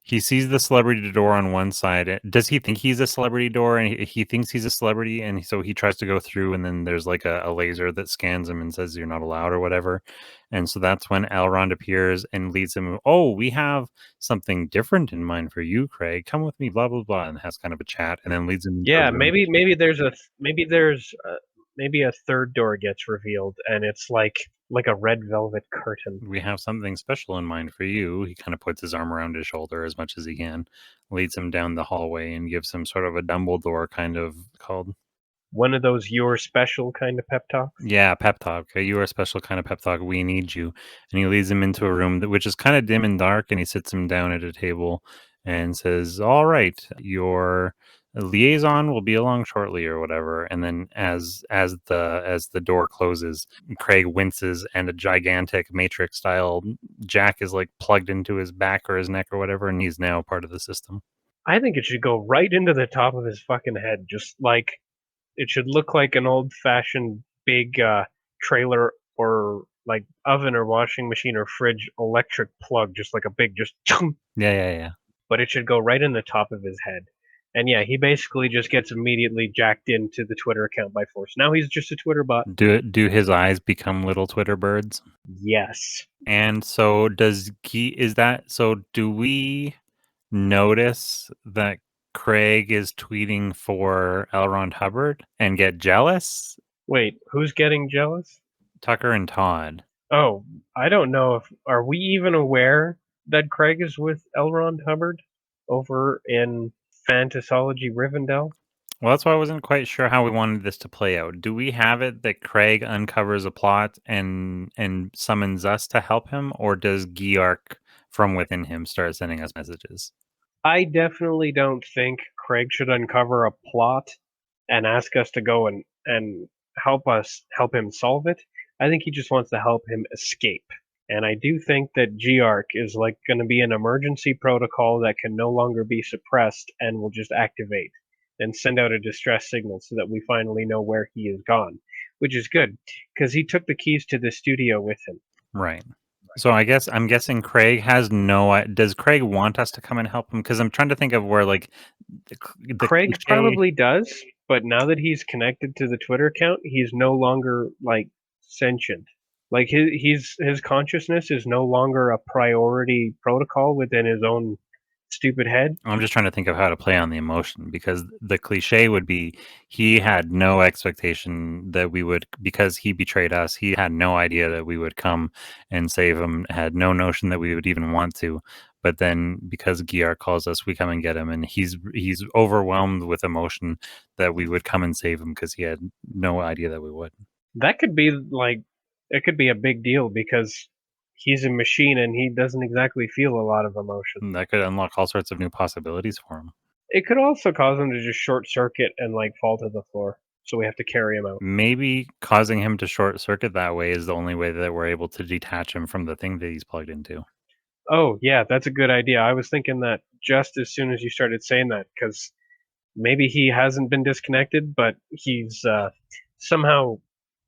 he sees the celebrity door on one side. Does he think he's a celebrity door, and he thinks he's a celebrity, and so he tries to go through, and then there's like a laser that scans him and says you're not allowed or whatever. And so that's when Elrond appears and leads him. Oh, we have something different in mind for you, Craig. Come with me, blah blah blah, and has kind of a chat, and then leads him. Yeah, maybe a third door gets revealed, and it's like a red velvet curtain. We have something special in mind for you. He kind of puts his arm around his shoulder as much as he can, leads him down the hallway, and gives him sort of a Dumbledore kind of called. One of those your special kind of pep talks. Yeah, pep talk. You are a special kind of pep talk. We need you. And he leads him into a room which is kind of dim and dark, and he sits him down at a table and says, "All right, your liaison will be along shortly," or whatever. And then as the door closes, Craig winces, and a gigantic Matrix style jack is like plugged into his back or his neck or whatever, and he's now part of the system. I think it should go right into the top of his fucking head, just like it should look like an old-fashioned big trailer or like oven or washing machine or fridge electric plug, just like a big just Yeah. but it should go right in the top of his head. And yeah, he basically just gets immediately jacked into the Twitter account by force. Now he's just a Twitter bot. Do his eyes become little Twitter birds? Yes. And so do we notice that Craig is tweeting for Elrond Hubbard and get jealous? Wait, who's getting jealous? Tucker and Todd. Oh, I don't know if are we even aware that Craig is with Elrond Hubbard over in Fantasology Rivendell? Well, that's why I wasn't quite sure how we wanted this to play out. Do we have it that Craig uncovers a plot and summons us to help him, or does Geark from within him start sending us messages? I definitely don't think Craig should uncover a plot and ask us to go and help him solve it. I think he just wants to help him escape. And I do think that GARC is like going to be an emergency protocol that can no longer be suppressed and will just activate and send out a distress signal so that we finally know where he is gone, which is good because he took the keys to the studio with him. Right. So I'm guessing Craig has does Craig want us to come and help him? Because I'm trying to think of where like the Craig cliche- probably does, but now that he's connected to the Twitter account, he's no longer like sentient. Like his consciousness is no longer a priority protocol within his own stupid head. I'm just trying to think of how to play on the emotion, because the cliche would be he had no expectation that we would, because he betrayed us. He had no idea that we would come and save him, had no notion that we would even want to. But then because Giar calls us, we come and get him, and he's overwhelmed with emotion that we would come and save him because he had no idea that we would. That could be like it could be a big deal because he's a machine and he doesn't exactly feel a lot of emotion. And that could unlock all sorts of new possibilities for him. It could also cause him to just short circuit and like fall to the floor. So we have to carry him out. Maybe causing him to short circuit that way is the only way that we're able to detach him from the thing that he's plugged into. Oh, yeah, that's a good idea. I was thinking that just as soon as you started saying that, because maybe he hasn't been disconnected, but he's somehow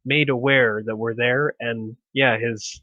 made aware that we're there, and yeah, his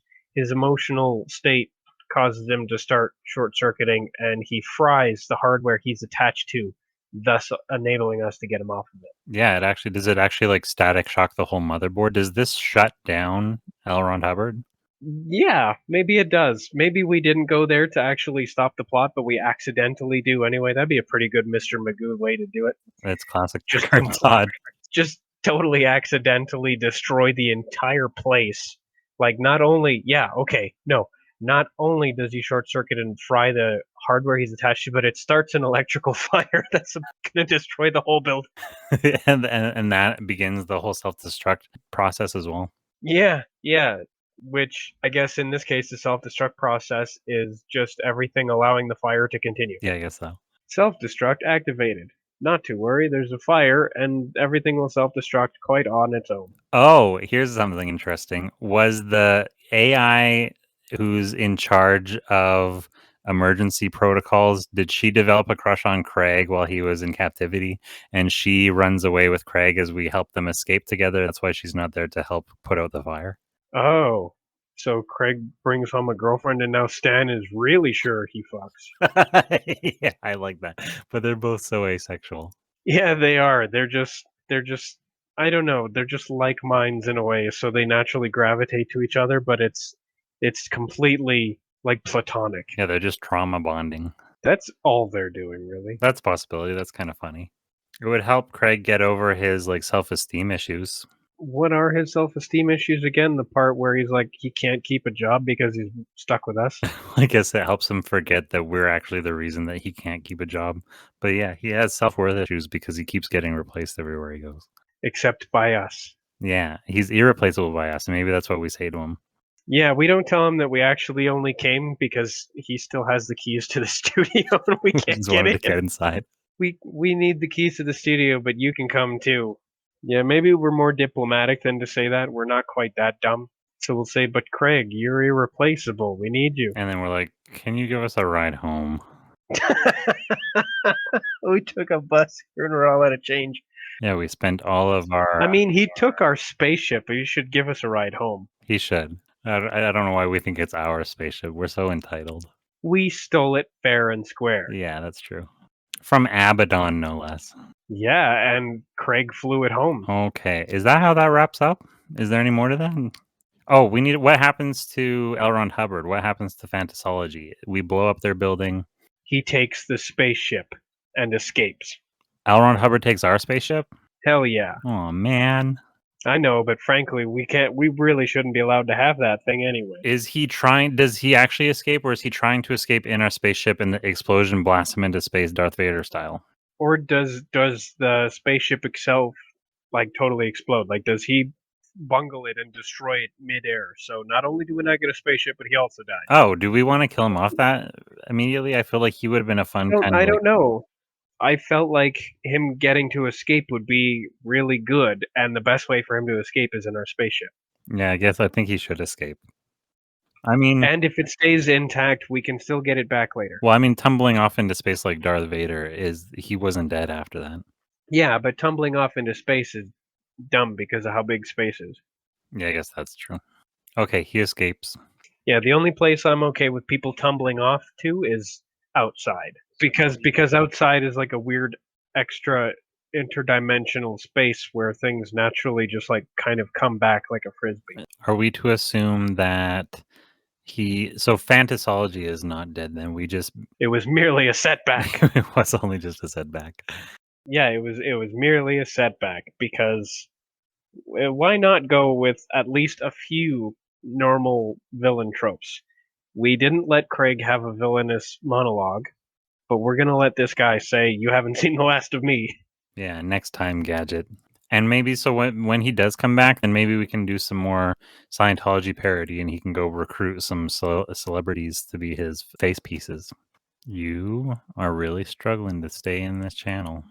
emotional state causes him to start short circuiting, and he fries the hardware he's attached to, thus enabling us to get him off of it. Yeah, does it actually like static shock the whole motherboard? Does this shut down Elrond Hubbard? Yeah, maybe it does. Maybe we didn't go there to actually stop the plot, but we accidentally do anyway. That'd be a pretty good Mr. Magoo way to do it. It's classic Just Tucker and Todd. Just totally accidentally destroy the entire place. Like not only not only does he short circuit and fry the hardware he's attached to, but it starts an electrical fire that's going to destroy the whole building. and that begins the whole self-destruct process as well. Yeah. Which I guess in this case, the self-destruct process is just everything allowing the fire to continue. Yeah, I guess so. Self-destruct activated. Not to worry, there's a fire, and everything will self-destruct quite on its own. Oh, here's something interesting. Was the AI who's in charge of emergency protocols, did she develop a crush on Craig while he was in captivity? And she runs away with Craig as we help them escape together. That's why she's not there to help put out the fire. Oh, so Craig brings home a girlfriend, and now Stan is really sure he fucks. Yeah, I like that. But they're both so asexual. Yeah, they are. They're just. I don't know. They're just like minds in a way, so they naturally gravitate to each other. But it's completely like platonic. Yeah, they're just trauma bonding. That's all they're doing, really. That's a possibility. That's kind of funny. It would help Craig get over his like self-esteem issues. What are his self-esteem issues again? The part where he's like he can't keep a job because he's stuck with us. I guess it helps him forget that we're actually the reason that he can't keep a job. But yeah, he has self-worth issues because he keeps getting replaced everywhere he goes. except by us. Yeah, he's irreplaceable by us. Maybe that's what we say to him. Yeah, we don't tell him that we actually only came because he still has the keys to the studio and we We can't just get wanted in. to get inside. We need the keys to the studio, but you can come too. Yeah, maybe we're more diplomatic than to say that. We're not quite that dumb. So we'll say, but Craig, you're irreplaceable. We need you. And then we're like, can you give us a ride home? We took a bus here and we're all out of change. Yeah, we spent all of our... I mean, he took our spaceship, but you should give us a ride home. He should. I don't know why we think it's our spaceship. We're so entitled. We stole it fair and square. Yeah, that's true. From Abaddon, no less. Yeah, and Craig flew it home. Okay, is that how that wraps up? Is there any more to that? Oh, we need... What happens to Elrond Hubbard? What happens to Fantasology? We blow up their building. He takes the spaceship and escapes. Elrond Hubbard takes our spaceship? Hell yeah. Oh, man. I know, but frankly, we really shouldn't be allowed to have that thing anyway. Does he actually escape, or is he trying to escape in our spaceship and the explosion blasts him into space Darth Vader style? Or does the spaceship itself like totally explode? Like does he bungle it and destroy it midair? So not only do we not get a spaceship, but he also dies. Oh, do we want to kill him off that immediately? I feel like he would have been a fun kind of... I don't know. I felt like him getting to escape would be really good, and the best way for him to escape is in our spaceship. Yeah, I think he should escape. I mean... And if it stays intact, we can still get it back later. Well, I mean, tumbling off into space like Darth Vader he wasn't dead after that. Yeah, but tumbling off into space is dumb because of how big space is. Yeah, I guess that's true. Okay, he escapes. Yeah, the only place I'm okay with people tumbling off to is outside. Because outside is like a weird extra interdimensional space where things naturally just like kind of come back like a frisbee. Are we to assume that so Fantasology is not dead then? It was merely a setback. It was only just a setback. Yeah, it was merely a setback because why not go with at least a few normal villain tropes? We didn't let Craig have a villainous monologue, but we're going to let this guy say, "You haven't seen the last of me." Yeah, next time, Gadget. And maybe so when he does come back, then maybe we can do some more Scientology parody and he can go recruit some celebrities to be his face pieces. You are really struggling to stay in this channel.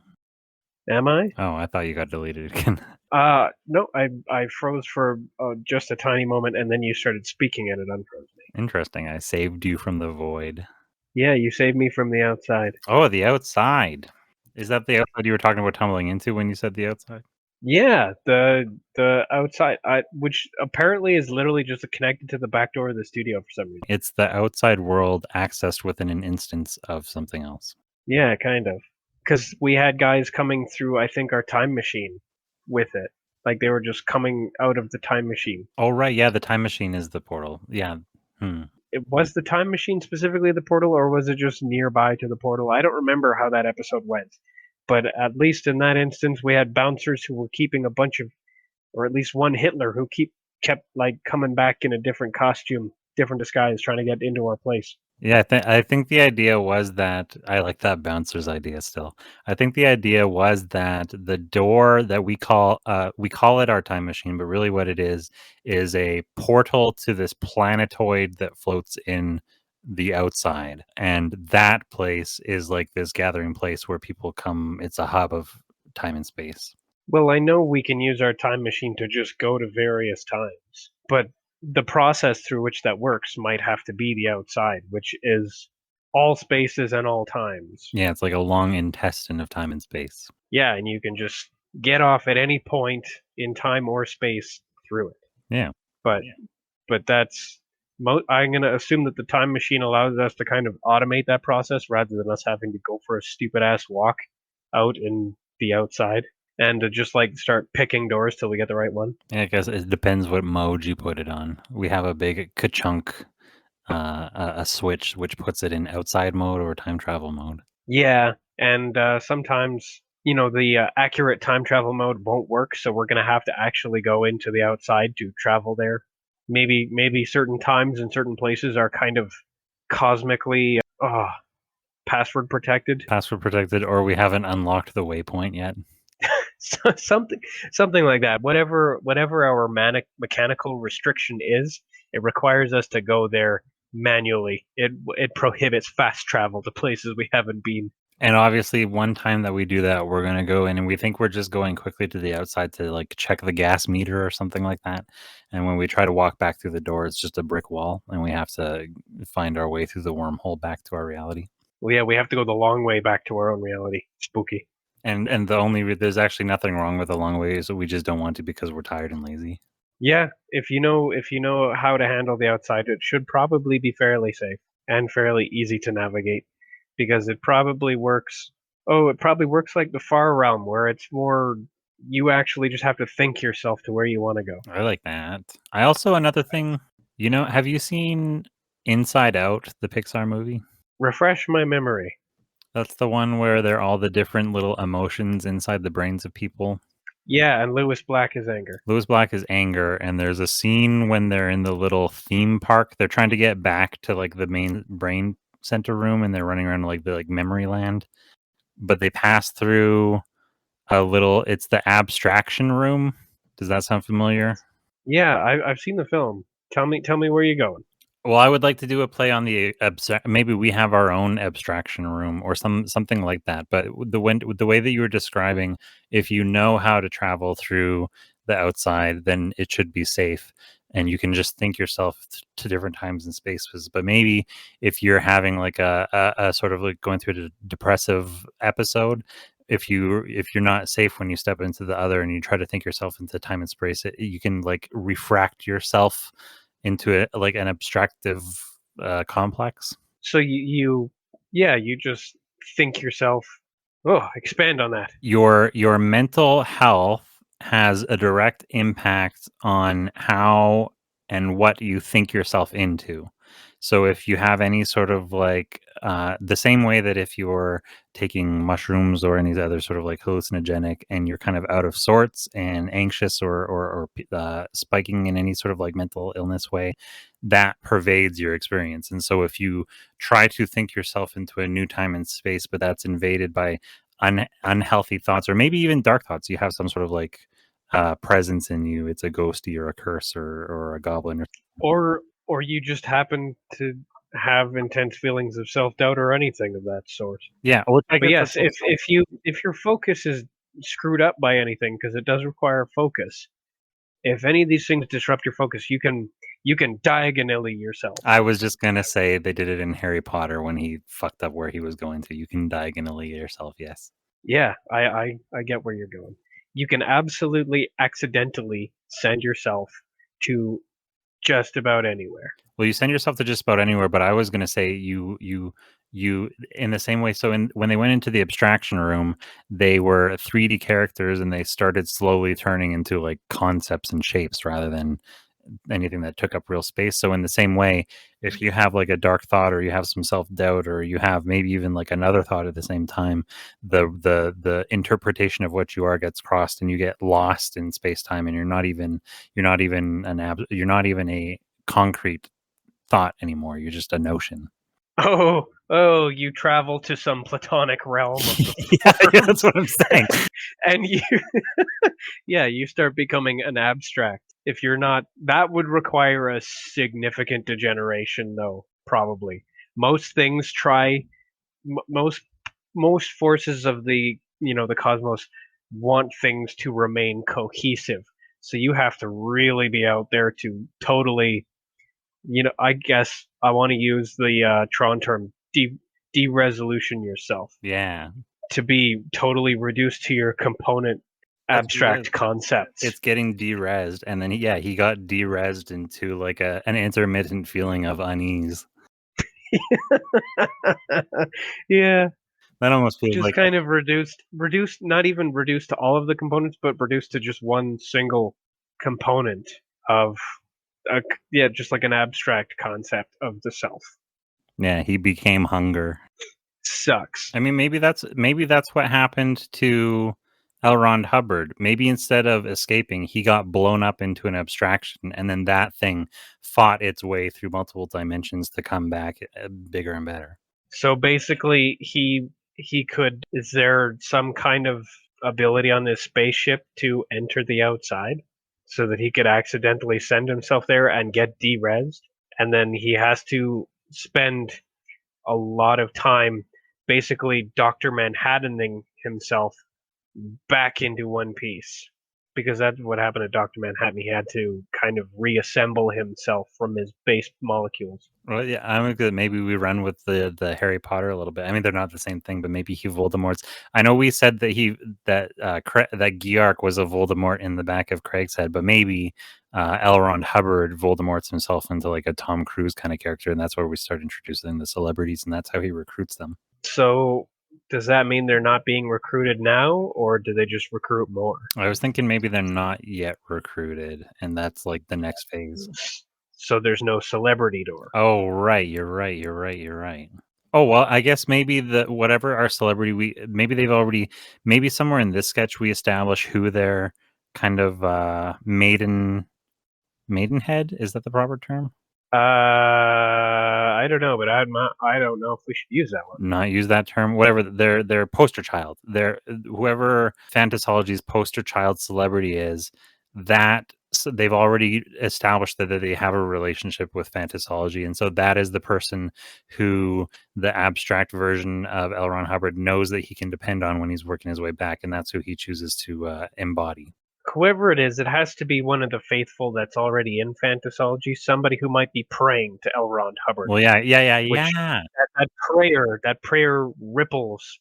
Am I? Oh, I thought you got deleted again. No, I froze for just a tiny moment, and then you started speaking, and it unfroze me. Interesting. I saved you from the void. Yeah, you saved me from the outside. Oh, the outside. Is that the outside you were talking about tumbling into when you said the outside? Yeah, the outside, which apparently is literally just connected to the back door of the studio for some reason. It's the outside world accessed within an instance of something else. Yeah, kind of. Because we had guys coming through, I think, our time machine with it. Like they were just coming out of the time machine. Oh, right. Yeah, the time machine is the portal. Yeah. It was the time machine specifically the portal, or was it just nearby to the portal? I don't remember how that episode went. But at least in that instance, we had bouncers who were keeping a bunch of, or at least one Hitler who kept like coming back in a different costume, different disguise, trying to get into our place. Yeah, I think the idea was that I like that bouncer's idea still. I think the idea was that the door that we call it our time machine, but really what it is a portal to this planetoid that floats in the outside, and that place is like this gathering place where people come. It's a hub of time and space. Well, I know we can use our time machine to just go to various times, but the process through which that works might have to be the outside, which is all spaces and all times. Yeah, it's like a long intestine of time and space. Yeah, and you can just get off at any point in time or space through it. Yeah. But that's... I'm going to assume that the time machine allows us to kind of automate that process rather than us having to go for a stupid-ass walk out in the outside and to just like start picking doors till we get the right one. Yeah, I guess it depends what mode you put it on. We have a big ka-chunk a switch which puts it in outside mode or time travel mode. Yeah, and sometimes, the accurate time travel mode won't work, so we're going to have to actually go into the outside to travel there. Maybe certain times and certain places are kind of cosmically password protected. Password protected, or we haven't unlocked the waypoint yet. Something like that. Whatever our mechanical restriction is, it requires us to go there manually. It prohibits fast travel to places we haven't been. And obviously, one time that we do that, we're going to go in and we think we're just going quickly to the outside to like check the gas meter or something like that. And when we try to walk back through the door, it's just a brick wall and we have to find our way through the wormhole back to our reality. Well, yeah, we have to go the long way back to our own reality. Spooky. And there's actually nothing wrong with the long way, so we just don't want to because we're tired and lazy. Yeah, if you know how to handle the outside, it should probably be fairly safe and fairly easy to navigate, because it probably works. Oh, it probably works like the Far Realm, where it's more you actually just have to think yourself to where you want to go. I like that. I also, another thing, have you seen Inside Out, the Pixar movie? Refresh my memory. That's the one where they're all the different little emotions inside the brains of people. Yeah, and Lewis Black is anger. Lewis Black is anger, and there's a scene when they're in the little theme park. They're trying to get back to like the main brain center room, and they're running around like the memory land. But they pass through it's the abstraction room. Does that sound familiar? Yeah, I've seen the film. Tell me where you're going. Well, I would like to do a play on the maybe we have our own abstraction room or something like that. But the way that you were describing, if you know how to travel through the outside, then it should be safe, and you can just think yourself to different times and spaces. But maybe if you're having like a sort of like going through a depressive episode, if you're not safe when you step into the other and you try to think yourself into time and space, you can like refract yourself into it like an abstractive complex. So you just think yourself. Oh, expand on that. Your mental health has a direct impact on how and what you think yourself into. So if you have any sort of like the same way that if you're taking mushrooms or any other sort of like hallucinogenic and you're kind of out of sorts and anxious or spiking in any sort of like mental illness way, that pervades your experience. And so if you try to think yourself into a new time and space, but that's invaded by unhealthy thoughts or maybe even dark thoughts, you have some sort of like presence in you, it's a ghosty or a curse or a goblin or you just happen to have intense feelings of self-doubt or anything of that sort. Yeah. But yes, if your focus is screwed up by anything, because it does require focus, if any of these things disrupt your focus, you can diagonally yourself. I was just gonna say they did it in Harry Potter when he fucked up where he was going to. You can diagonally yourself, yes. Yeah, I get where you're going. You can absolutely accidentally send yourself to just about anywhere. Well, you send yourself to just about anywhere, but I was going to say you in the same way. So when they went into the abstraction room, they were 3D characters and they started slowly turning into like concepts and shapes rather than anything that took up real space. So in the same way, if you have like a dark thought or you have some self-doubt or you have maybe even like another thought at the same time, the interpretation of what you are gets crossed and you get lost in space-time, and you're not even a concrete thought anymore. You're just a notion. Oh, you travel to some platonic realm of the yeah, that's what I'm saying. and you start becoming an abstract. If you're not, that would require a significant degeneration, though. Probably most things most forces of the the cosmos want things to remain cohesive. So you have to really be out there to totally, I guess I want to use the Tron term, de-resolution yourself. Yeah. To be totally reduced to your component abstract concepts. It's getting de-resed, and then he got de-resed into like an intermittent feeling of unease. Yeah. That almost feels just like kind of reduced, not even reduced to all of the components, but reduced to just one single component of just like an abstract concept of the self. Yeah, he became hunger. Sucks. I mean, maybe that's what happened to Elrond Hubbard. Maybe instead of escaping, he got blown up into an abstraction, and then that thing fought its way through multiple dimensions to come back bigger and better. So basically, he could. Is there some kind of ability on this spaceship to enter the outside so that he could accidentally send himself there and get de-rezzed. And then he has to spend a lot of time basically Dr. Manhattaning himself back into one piece. Because that's what happened to Dr. Manhattan. He had to kind of reassemble himself from his base molecules. Well, yeah, I'm good. Maybe we run with the Harry Potter a little bit. I mean, they're not the same thing, but maybe he Voldemort's. I know we said that that Geark was a Voldemort in the back of Craig's head, but maybe Elrond Hubbard Voldemort's himself into like a Tom Cruise kind of character, and that's where we start introducing the celebrities, and that's how he recruits them. So does that mean they're not being recruited now, or do they just recruit more? I was thinking maybe they're not yet recruited, and that's like the next phase. So there's no celebrity door. Oh, right. You're right. Oh, well, I guess maybe whatever our celebrity maybe somewhere in this sketch we establish who their kind of maidenhead, is that the proper term? I don't know, but I don't know if we should use that one. Not use that term. Whatever, their poster child. Their whoever Fantasology's poster child celebrity is, that so they've already established that they have a relationship with Fantasology, and so that is the person who the abstract version of Elrond Hubbard knows that he can depend on when he's working his way back, and that's who he chooses to embody. Whoever it is, it has to be one of the faithful that's already in Fantasology, somebody who might be praying to Elrond Hubbard. Well, yeah. That prayer ripples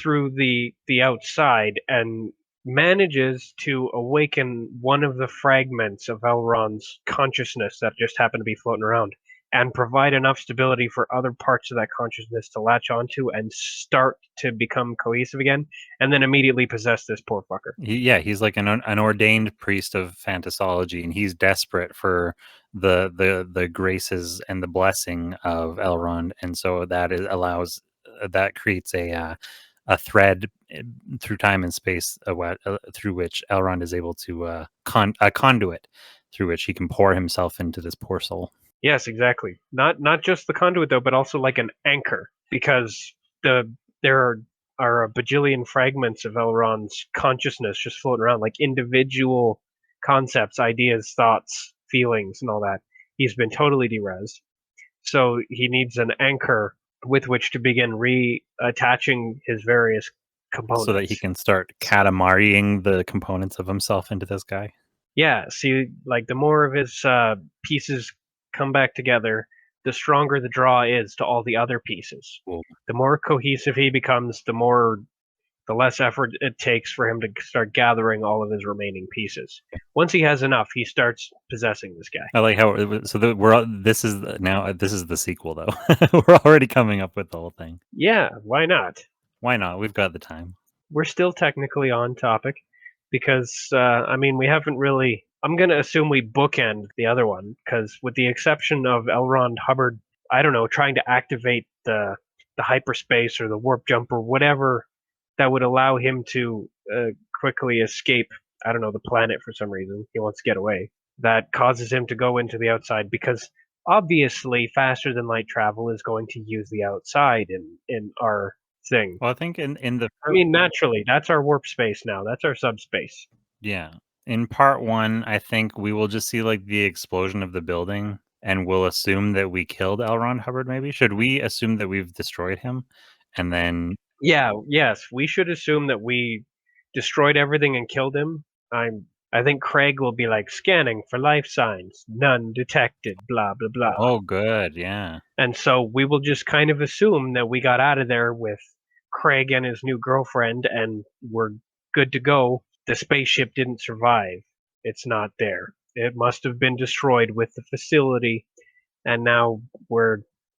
through the outside and manages to awaken one of the fragments of Elrond's consciousness that just happened to be floating around, and provide enough stability for other parts of that consciousness to latch onto and start to become cohesive again, and then immediately possess this poor fucker. He's like an ordained priest of Fantasology, and he's desperate for the graces and the blessing of Elrond, and so that creates a thread through time and space through which Elrond is able to a conduit through which he can pour himself into this poor soul. Yes, exactly. Not just the conduit though, but also like an anchor, because there are a bajillion fragments of Elrond's consciousness just floating around, like individual concepts, ideas, thoughts, feelings, and all that. He's been totally derezzed, so he needs an anchor with which to begin reattaching his various components, so that he can start katamariing the components of himself into this guy. Yeah, see, like the more of his pieces come back together, the stronger the draw is to all the other pieces. Cool. The more cohesive he becomes, the less effort it takes for him to start gathering all of his remaining pieces. Once he has enough, he starts possessing this guy. I like how this is the sequel though. We're already coming up with the whole thing. Yeah, why not? Why not? We've got the time. We're still technically on topic because we haven't really. I'm going to assume we bookend the other one, because with the exception of Elrond Hubbard, I don't know, trying to activate the hyperspace or the warp jump or whatever that would allow him to quickly escape, I don't know, the planet for some reason. He wants to get away. That causes him to go into the outside, because obviously faster than light travel is going to use the outside in our thing. Well, I think in the... naturally, that's our warp space now. That's our subspace. Yeah. In part one, I think we will just see like the explosion of the building, and we'll assume that we killed Elrond Hubbard. Maybe should we assume that we've destroyed him, and then yes, we should assume that we destroyed everything and killed him. I think Craig will be like, scanning for life signs, none detected, blah blah blah. Oh, good, yeah. And so we will just kind of assume that we got out of there with Craig and his new girlfriend, and we're good to go. The spaceship didn't survive. It's not there. It must have been destroyed with the facility, and now we're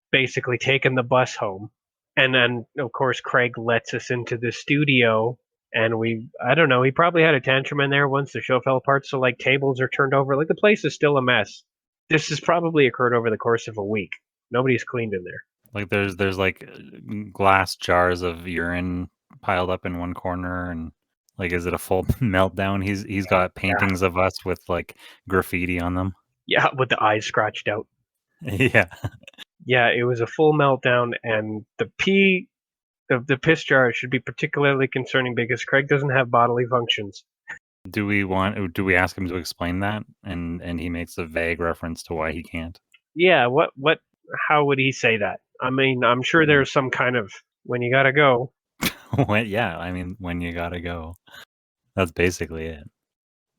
basically taking the bus home. And then, of course, Craig lets us into the studio, and I don't know, he probably had a tantrum in there once the show fell apart, so like tables are turned over. Like the place is still a mess. This has probably occurred over the course of a week. Nobody's cleaned in there. Like there's like glass jars of urine piled up in one corner, and like, is it a full meltdown? He's got paintings of us with like graffiti on them. Yeah, with the eyes scratched out. Yeah. Yeah, it was a full meltdown, and the pee The piss jar should be particularly concerning because Craig doesn't have bodily functions. Do we ask him to explain that? And he makes a vague reference to why he can't. Yeah, how would he say that? I mean, I'm sure there's some kind of when you gotta go. Yeah, I mean, when you gotta go. That's basically it.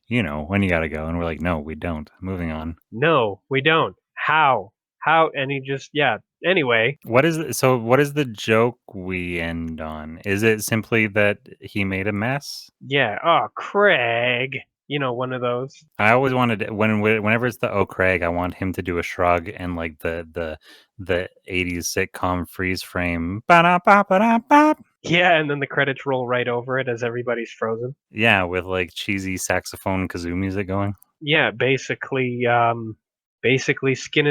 When you gotta go. And we're like, no, we don't. Moving on. No, we don't. How? And he just, yeah. Anyway, What is the joke we end on? Is it simply that he made a mess? yeah. Oh, Craig. One of those. I always wanted whenever it's the "Oh Craig," I want him to do a shrug and like the 80s sitcom freeze frame. Ba-da-ba-ba-da-ba. Yeah, and then the credits roll right over it as everybody's frozen. Yeah, with like cheesy saxophone kazoo music going. Yeah, basically Skinamax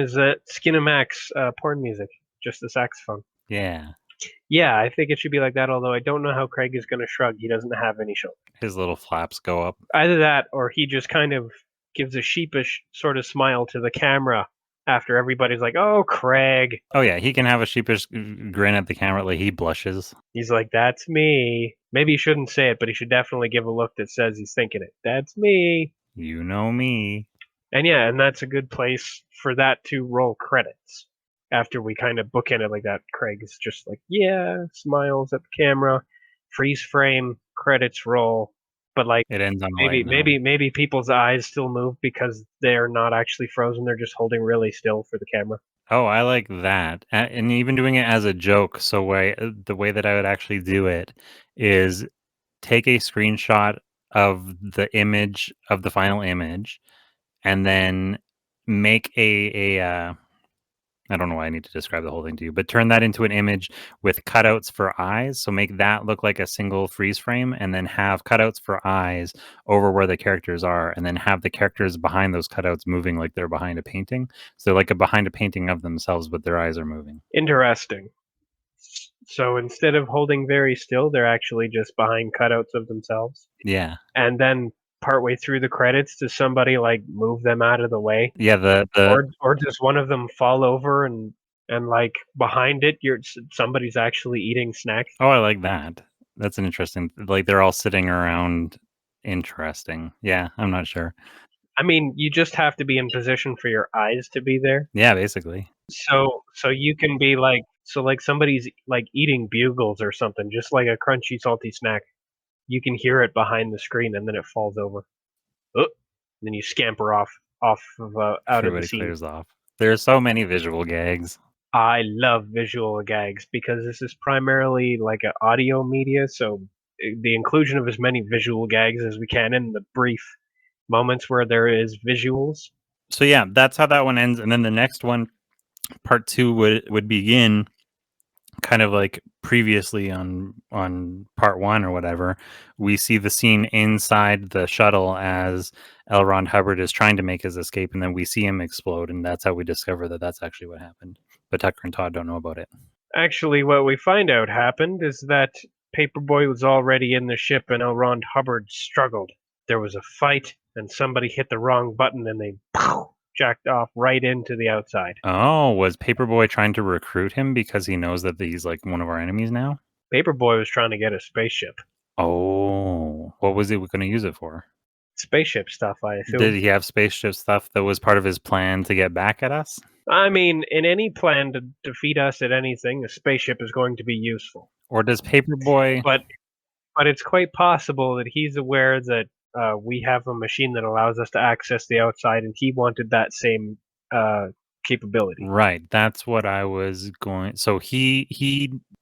porn music, just the saxophone. Yeah. Yeah, I think it should be like that, although I don't know how Craig is going to shrug. He doesn't have any shoulder. His little flaps go up. Either that, or he just kind of gives a sheepish sort of smile to the camera after everybody's like, "Oh, Craig." Oh yeah, he can have a sheepish grin at the camera, like he blushes. He's like, "That's me." Maybe he shouldn't say it, but he should definitely give a look that says he's thinking it. That's me. You know me. And yeah, and that's a good place for that to roll credits. After we kind of bookend it like that, Craig is just like, yeah, smiles at the camera, freeze frame, credits roll. But like It ends on a light note. maybe people's eyes still move because they're not actually frozen, they're just holding really still for the camera. Oh, I like that. And even doing it as a joke. So the way that I would actually do it is take a screenshot of the image of the final image and then make I don't know why I need to describe the whole thing to you, but turn that into an image with cutouts for eyes. So make that look like a single freeze frame and then have cutouts for eyes over where the characters are and then have the characters behind those cutouts moving like they're behind a painting. So like behind a painting of themselves, but their eyes are moving. Interesting. So instead of holding very still, they're actually just behind cutouts of themselves. Yeah. And then partway through the credits, does somebody like move them out of the way? Yeah, or does one of them fall over and like behind it, somebody's actually eating snacks? Oh, I like that. That's an interesting, like they're all sitting around. Interesting. Yeah, I'm not sure. I mean, you just have to be in position for your eyes to be there. Yeah, basically. So you can be like, like somebody's like eating bugles or something, just like a crunchy, salty snack. You can hear it behind the screen, and then it falls over. Oh, then you scamper off of out Everybody of the scene. clears off. There's so many visual gags. I love visual gags because this is primarily like an audio media, so the inclusion of as many visual gags as we can in the brief moments where there is visuals. So yeah, that's how that one ends, and then the next one, part 2, would begin kind of like previously on part 1 or whatever. We see the scene inside the shuttle as Elrond Hubbard is trying to make his escape, and then we see him explode, and that's how we discover that that's actually what happened. But Tucker and Todd don't know about it. Actually, what we find out happened is that Paperboy was already in the ship and Elrond Hubbard struggled. There was a fight, and somebody hit the wrong button and they jacked off right into the outside. Oh, was Paperboy trying to recruit him because he knows that he's like one of our enemies now? Paperboy was trying to get a spaceship. Oh, what was he going to use it for? Spaceship stuff, I assume. Did he have spaceship stuff that was part of his plan to get back at us? I mean, in any plan to defeat us at anything, a spaceship is going to be useful. Or does Paperboy... But it's quite possible that he's aware that we have a machine that allows us to access the outside, and he wanted that same capability. Right, that's what I was going... So he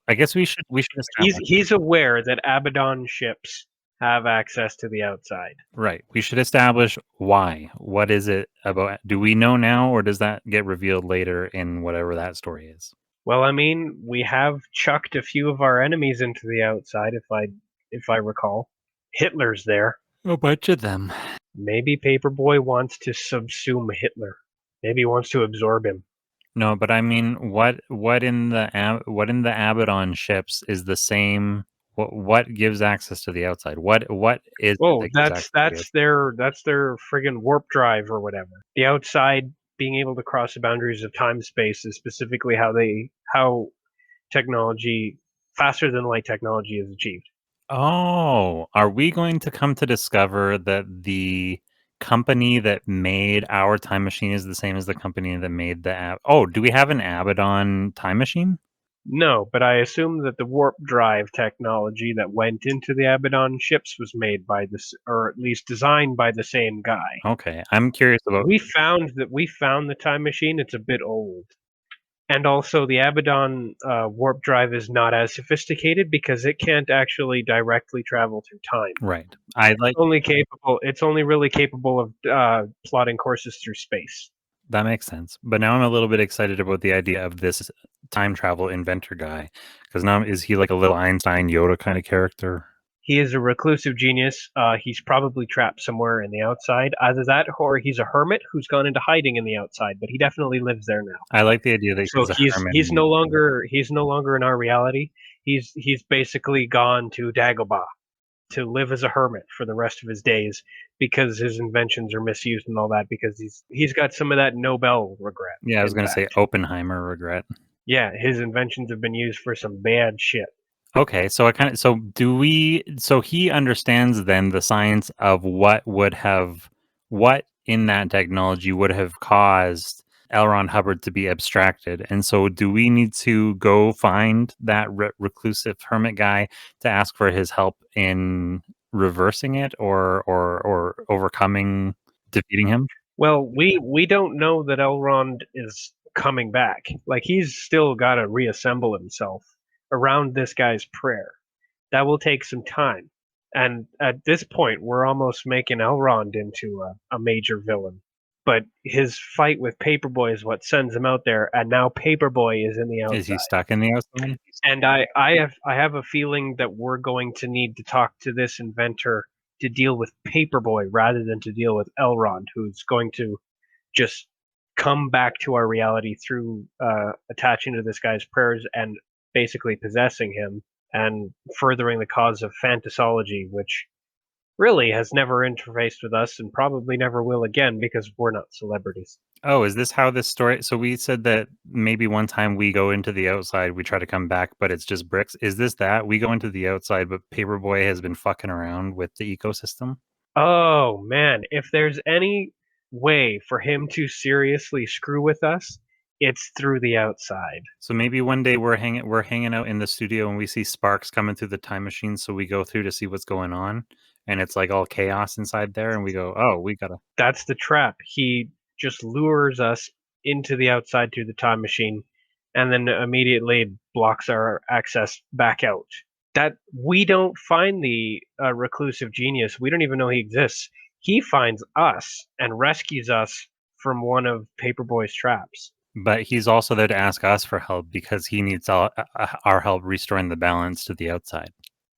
I guess we should establish... He's aware that Abaddon ships have access to the outside. Right. We should establish why. What is it about? Do we know now, or does that get revealed later in whatever that story is? Well, I mean, we have chucked a few of our enemies into the outside, if I recall. Hitler's there. A bunch of them. Maybe Paperboy wants to subsume Hitler. Maybe he wants to absorb him. No, but I mean, what in the Abaddon ships is the same? What gives access to the outside? What is? Oh, that's their friggin' warp drive or whatever. The outside being able to cross the boundaries of time space is specifically how technology faster than light technology is achieved. Oh, are we going to come to discover that the company that made our time machine is the same as the company that made the Oh, do we have an Abaddon time machine? No, but I assume that the warp drive technology that went into the Abaddon ships was made by this, or at least designed by the same guy. Okay, I'm curious about. We found the time machine. It's a bit old, and also the Abaddon warp drive is not as sophisticated because it can't actually directly travel through time. Right. I like It's only really capable of plotting courses through space. that makes sense. But now I'm a little bit excited about the idea of this time travel inventor guy, because now is he like a little Einstein Yoda kind of character? He is a reclusive genius. He's probably trapped somewhere in the outside. Either that, or he's a hermit who's gone into hiding in the outside. But he definitely lives there now. I like the idea that So he's a hermit. he's no longer in our reality. He's basically gone to Dagobah to live as a hermit for the rest of his days because his inventions are misused and all that. Because he's got some of that Nobel regret. Yeah, I was in going to say fact. Oppenheimer regret. Yeah, his inventions have been used for some bad shit. Okay, so so he understands then the science of what in that technology would have caused Elrond Hubbard to be abstracted. And so do we need to go find that reclusive hermit guy to ask for his help in reversing it or overcoming, defeating him? Well, we don't know that Elrond is coming back. Like he's still got to reassemble himself around this guy's prayer. That will take some time. And at this point, we're almost making Elrond into a major villain. But his fight with Paperboy is what sends him out there, and now Paperboy is in the Is he outside. stuck in the outside? And I have a feeling that we're going to need to talk to this inventor to deal with Paperboy rather than to deal with Elrond, who's going to just come back to our reality through attaching to this guy's prayers and basically possessing him and furthering the cause of fantasology, which really has never interfaced with us and probably never will again because we're not celebrities. Oh, is this how this story? So we said that maybe one time we go into the outside, we try to come back, but it's just bricks. Is this that we go into the outside, but Paperboy has been fucking around with the ecosystem? Oh man, if there's any way for him to seriously screw with us, it's through the outside. So maybe one day we're hanging out in the studio and we see sparks coming through the time machine, so we go through to see what's going on, and it's like all chaos inside there, and we go, oh, we gotta. That's the trap. He just lures us into the outside through the time machine and then immediately blocks our access back out. That we don't find the reclusive genius. We don't even know he exists. He finds us and rescues us from one of Paperboy's traps. But he's also there to ask us for help because he needs our help restoring the balance to the outside.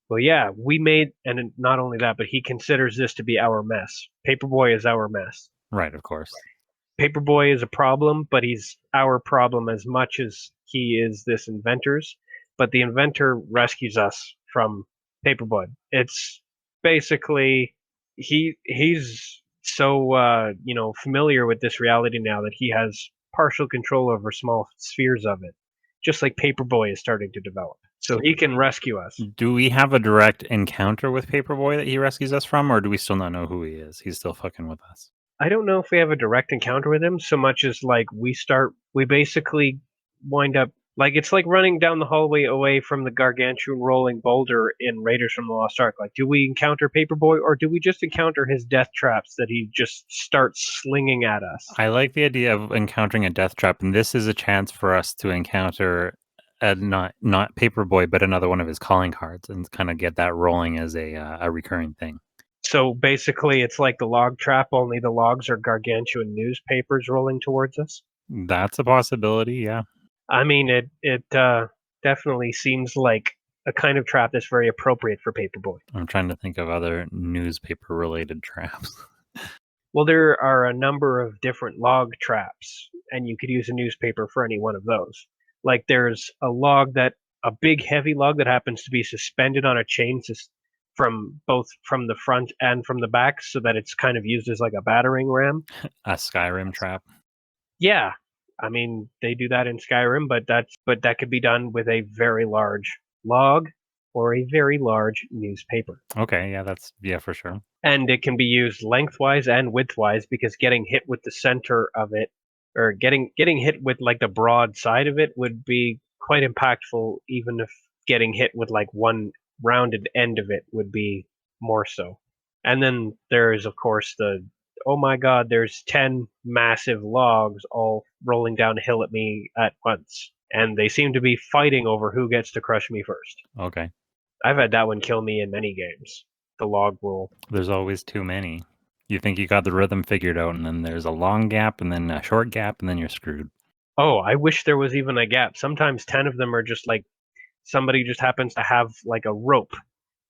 Well, yeah, we made, and not only that, but he considers this to be our mess. Paperboy is our mess. Right, of course. Paperboy is a problem, but he's our problem as much as he is this inventor's. But the inventor rescues us from Paperboy. It's basically he's so familiar with this reality now that he has partial control over small spheres of it, just like Paperboy is starting to develop. So he can rescue us. Do we have a direct encounter with Paperboy that he rescues us from, or do we still not know who he is? He's still fucking with us. I don't know if we have a direct encounter with him so much as like we basically wind up like it's like running down the hallway away from the gargantuan rolling boulder in Raiders from the Lost Ark. Like, do we encounter Paperboy or do we just encounter his death traps that he just starts slinging at us? I like the idea of encountering a death trap, and this is a chance for us to encounter not Paperboy, but another one of his calling cards, and kind of get that rolling as a recurring thing. So basically, it's like the log trap, only the logs are gargantuan newspapers rolling towards us. That's a possibility, yeah. I mean, it definitely seems like a kind of trap that's very appropriate for Paperboy. I'm trying to think of other newspaper-related traps. Well, there are a number of different log traps, and you could use a newspaper for any one of those. Like there's a big heavy log that happens to be suspended on a chain from the front and from the back, so that it's kind of used as like a battering ram. A Skyrim trap. Yeah, I mean they do that in Skyrim, but that could be done with a very large log, or a very large newspaper. Okay, yeah, for sure. And it can be used lengthwise and widthwise, because getting hit with the center of it, or getting hit with like the broad side of it, would be quite impactful, even if getting hit with like one rounded end of it would be more so. And then there is, of course, the oh my god, there's 10 massive logs all rolling down a hill at me at once, and they seem to be fighting over who gets to crush me first. Okay. I've had that one kill me in many games. The log roll. There's always too many. You think you got the rhythm figured out, and then there's a long gap, and then a short gap, and then you're screwed. Oh, I wish there was even a gap. Sometimes 10 of them are just like somebody just happens to have like a rope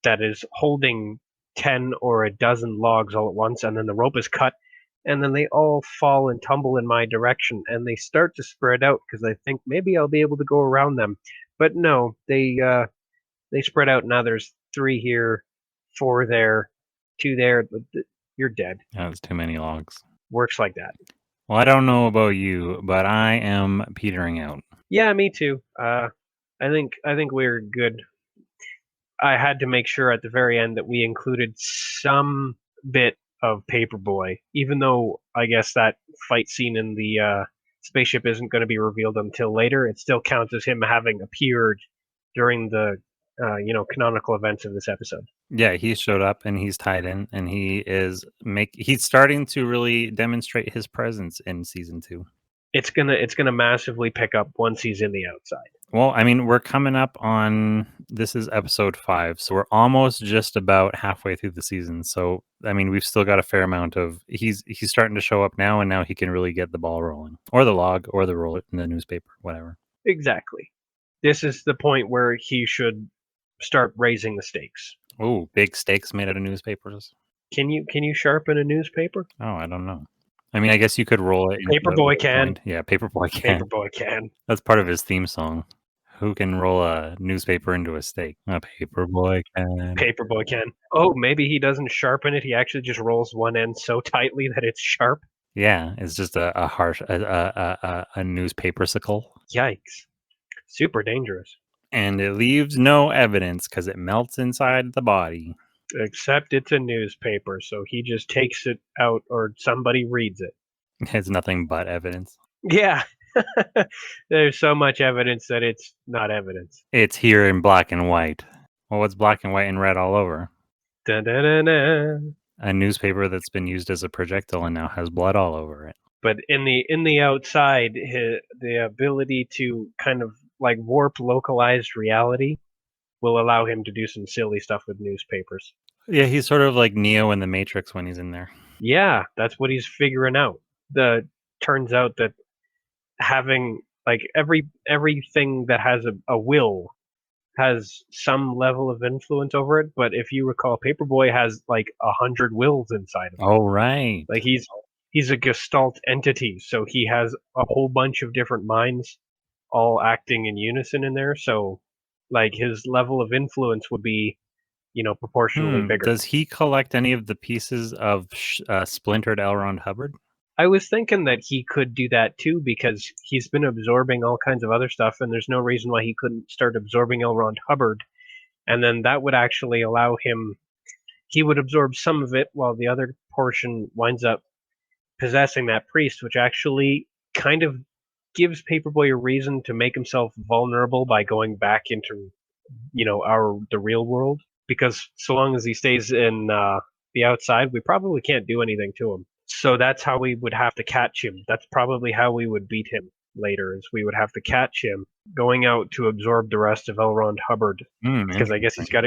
that is holding 10 or a dozen logs all at once, and then the rope is cut, and then they all fall and tumble in my direction, and they start to spread out because I think maybe I'll be able to go around them. But no, they spread out. Now there's 3 here, 4 there, 2 there. You're dead. Yeah, that's too many logs. Works like that. Well, I don't know about you, but I am petering out. Yeah, me too. I think we're good. I had to make sure at the very end that we included some bit of Paperboy, even though I guess that fight scene in the spaceship isn't going to be revealed until later. It still counts as him having appeared during the canonical events of this episode. Yeah, he showed up and he's tied in, and he's starting to really demonstrate his presence in season 2. It's gonna massively pick up once he's in the outside. Well, I mean, we're coming up on, this is episode 5, so we're almost just about halfway through the season. So, I mean, we've still got a fair amount of, he's starting to show up now, and now he can really get the ball rolling, or the log, or the roll in the newspaper, whatever. Exactly. This is the point where he should start raising the stakes. Oh, big stakes made out of newspapers. Can you sharpen a newspaper? Oh, I don't know. I mean, I guess you could roll it. Paperboy can. Yeah, Paperboy can. Paperboy can. That's part of his theme song. Who can roll a newspaper into a stake? A Paperboy can. Paperboy can. Oh, maybe he doesn't sharpen it. He actually just rolls one end so tightly that it's sharp. Yeah, it's just a harsh a newspaper sickle. Yikes! Super dangerous. And it leaves no evidence because it melts inside the body. Except it's a newspaper, so he just takes it out, or somebody reads it. It's nothing but evidence. Yeah. There's so much evidence that it's not evidence. It's here in black and white. Well, what's black and white and red all over? Dun-dun-dun-dun. A newspaper that's been used as a projectile and now has blood all over it. But in the outside, the ability to kind of like warp localized reality will allow him to do some silly stuff with newspapers. Yeah, he's sort of like Neo in the Matrix when he's in there. Yeah, that's what he's figuring out. Turns out that having like everything that has a will has some level of influence over it. But if you recall, Paperboy has like 100 wills inside of him. Oh, right. Like he's a gestalt entity, so he has a whole bunch of different minds all acting in unison in there. So like his level of influence would be, proportionally bigger. Does he collect any of the pieces of splintered Elrond Hubbard? I was thinking that he could do that too, because he's been absorbing all kinds of other stuff, and there's no reason why he couldn't start absorbing Elrond Hubbard. And then that would actually allow him, he would absorb some of it while the other portion winds up possessing that priest, which actually kind of gives Paperboy a reason to make himself vulnerable by going back into, the real world. Because so long as he stays in the outside, we probably can't do anything to him. So that's how we would have to catch him. That's probably how we would beat him later, is we would have to catch him going out to absorb the rest of Elrond Hubbard. Because I guess he's got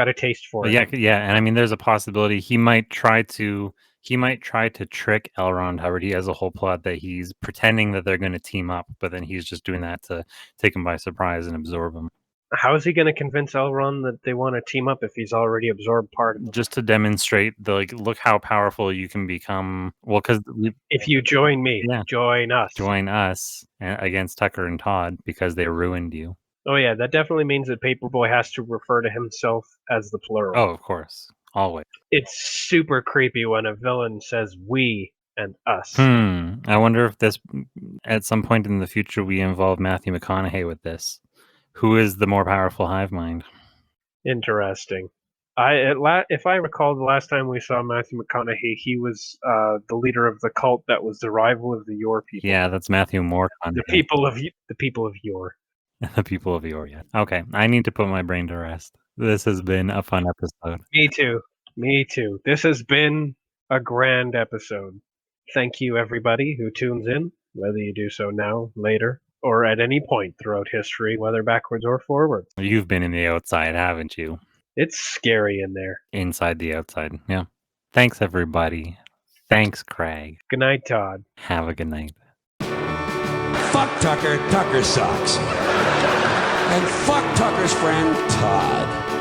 a taste for it. Yeah, and I mean, there's a possibility he might try to trick Elrond Hubbard. He has a whole plot that he's pretending that they're going to team up, but then he's just doing that to take him by surprise and absorb him. How is he going to convince Elrond that they want to team up if he's already absorbed part of them? Just to demonstrate look how powerful you can become. Well, because if you join me, join us against Tucker and Todd, because they ruined you. Oh yeah, that definitely means that Paperboy has to refer to himself as the plural. Oh, of course, always. It's super creepy when a villain says we and us. I wonder if this, at some point in the future, we involve Matthew McConaughey with this. Who is the more powerful hive mind? Interesting. If I recall, the last time we saw Matthew McConaughey, he was the leader of the cult that was the rival of the Yor people. Yeah, that's Matthew Moore. The people of Yor. The people of Yor. Yeah. Okay, I need to put my brain to rest. This has been a fun episode. Me too. Me too. This has been a grand episode. Thank you, everybody who tunes in, whether you do so now, later, or at any point throughout history, whether backwards or forwards. You've been in the outside, haven't you? It's scary in there. Inside the outside. Yeah. Thanks, everybody. Thanks, Craig. Good night, Todd. Have a good night. Fuck Tucker. Tucker sucks. And fuck Tucker's friend, Todd.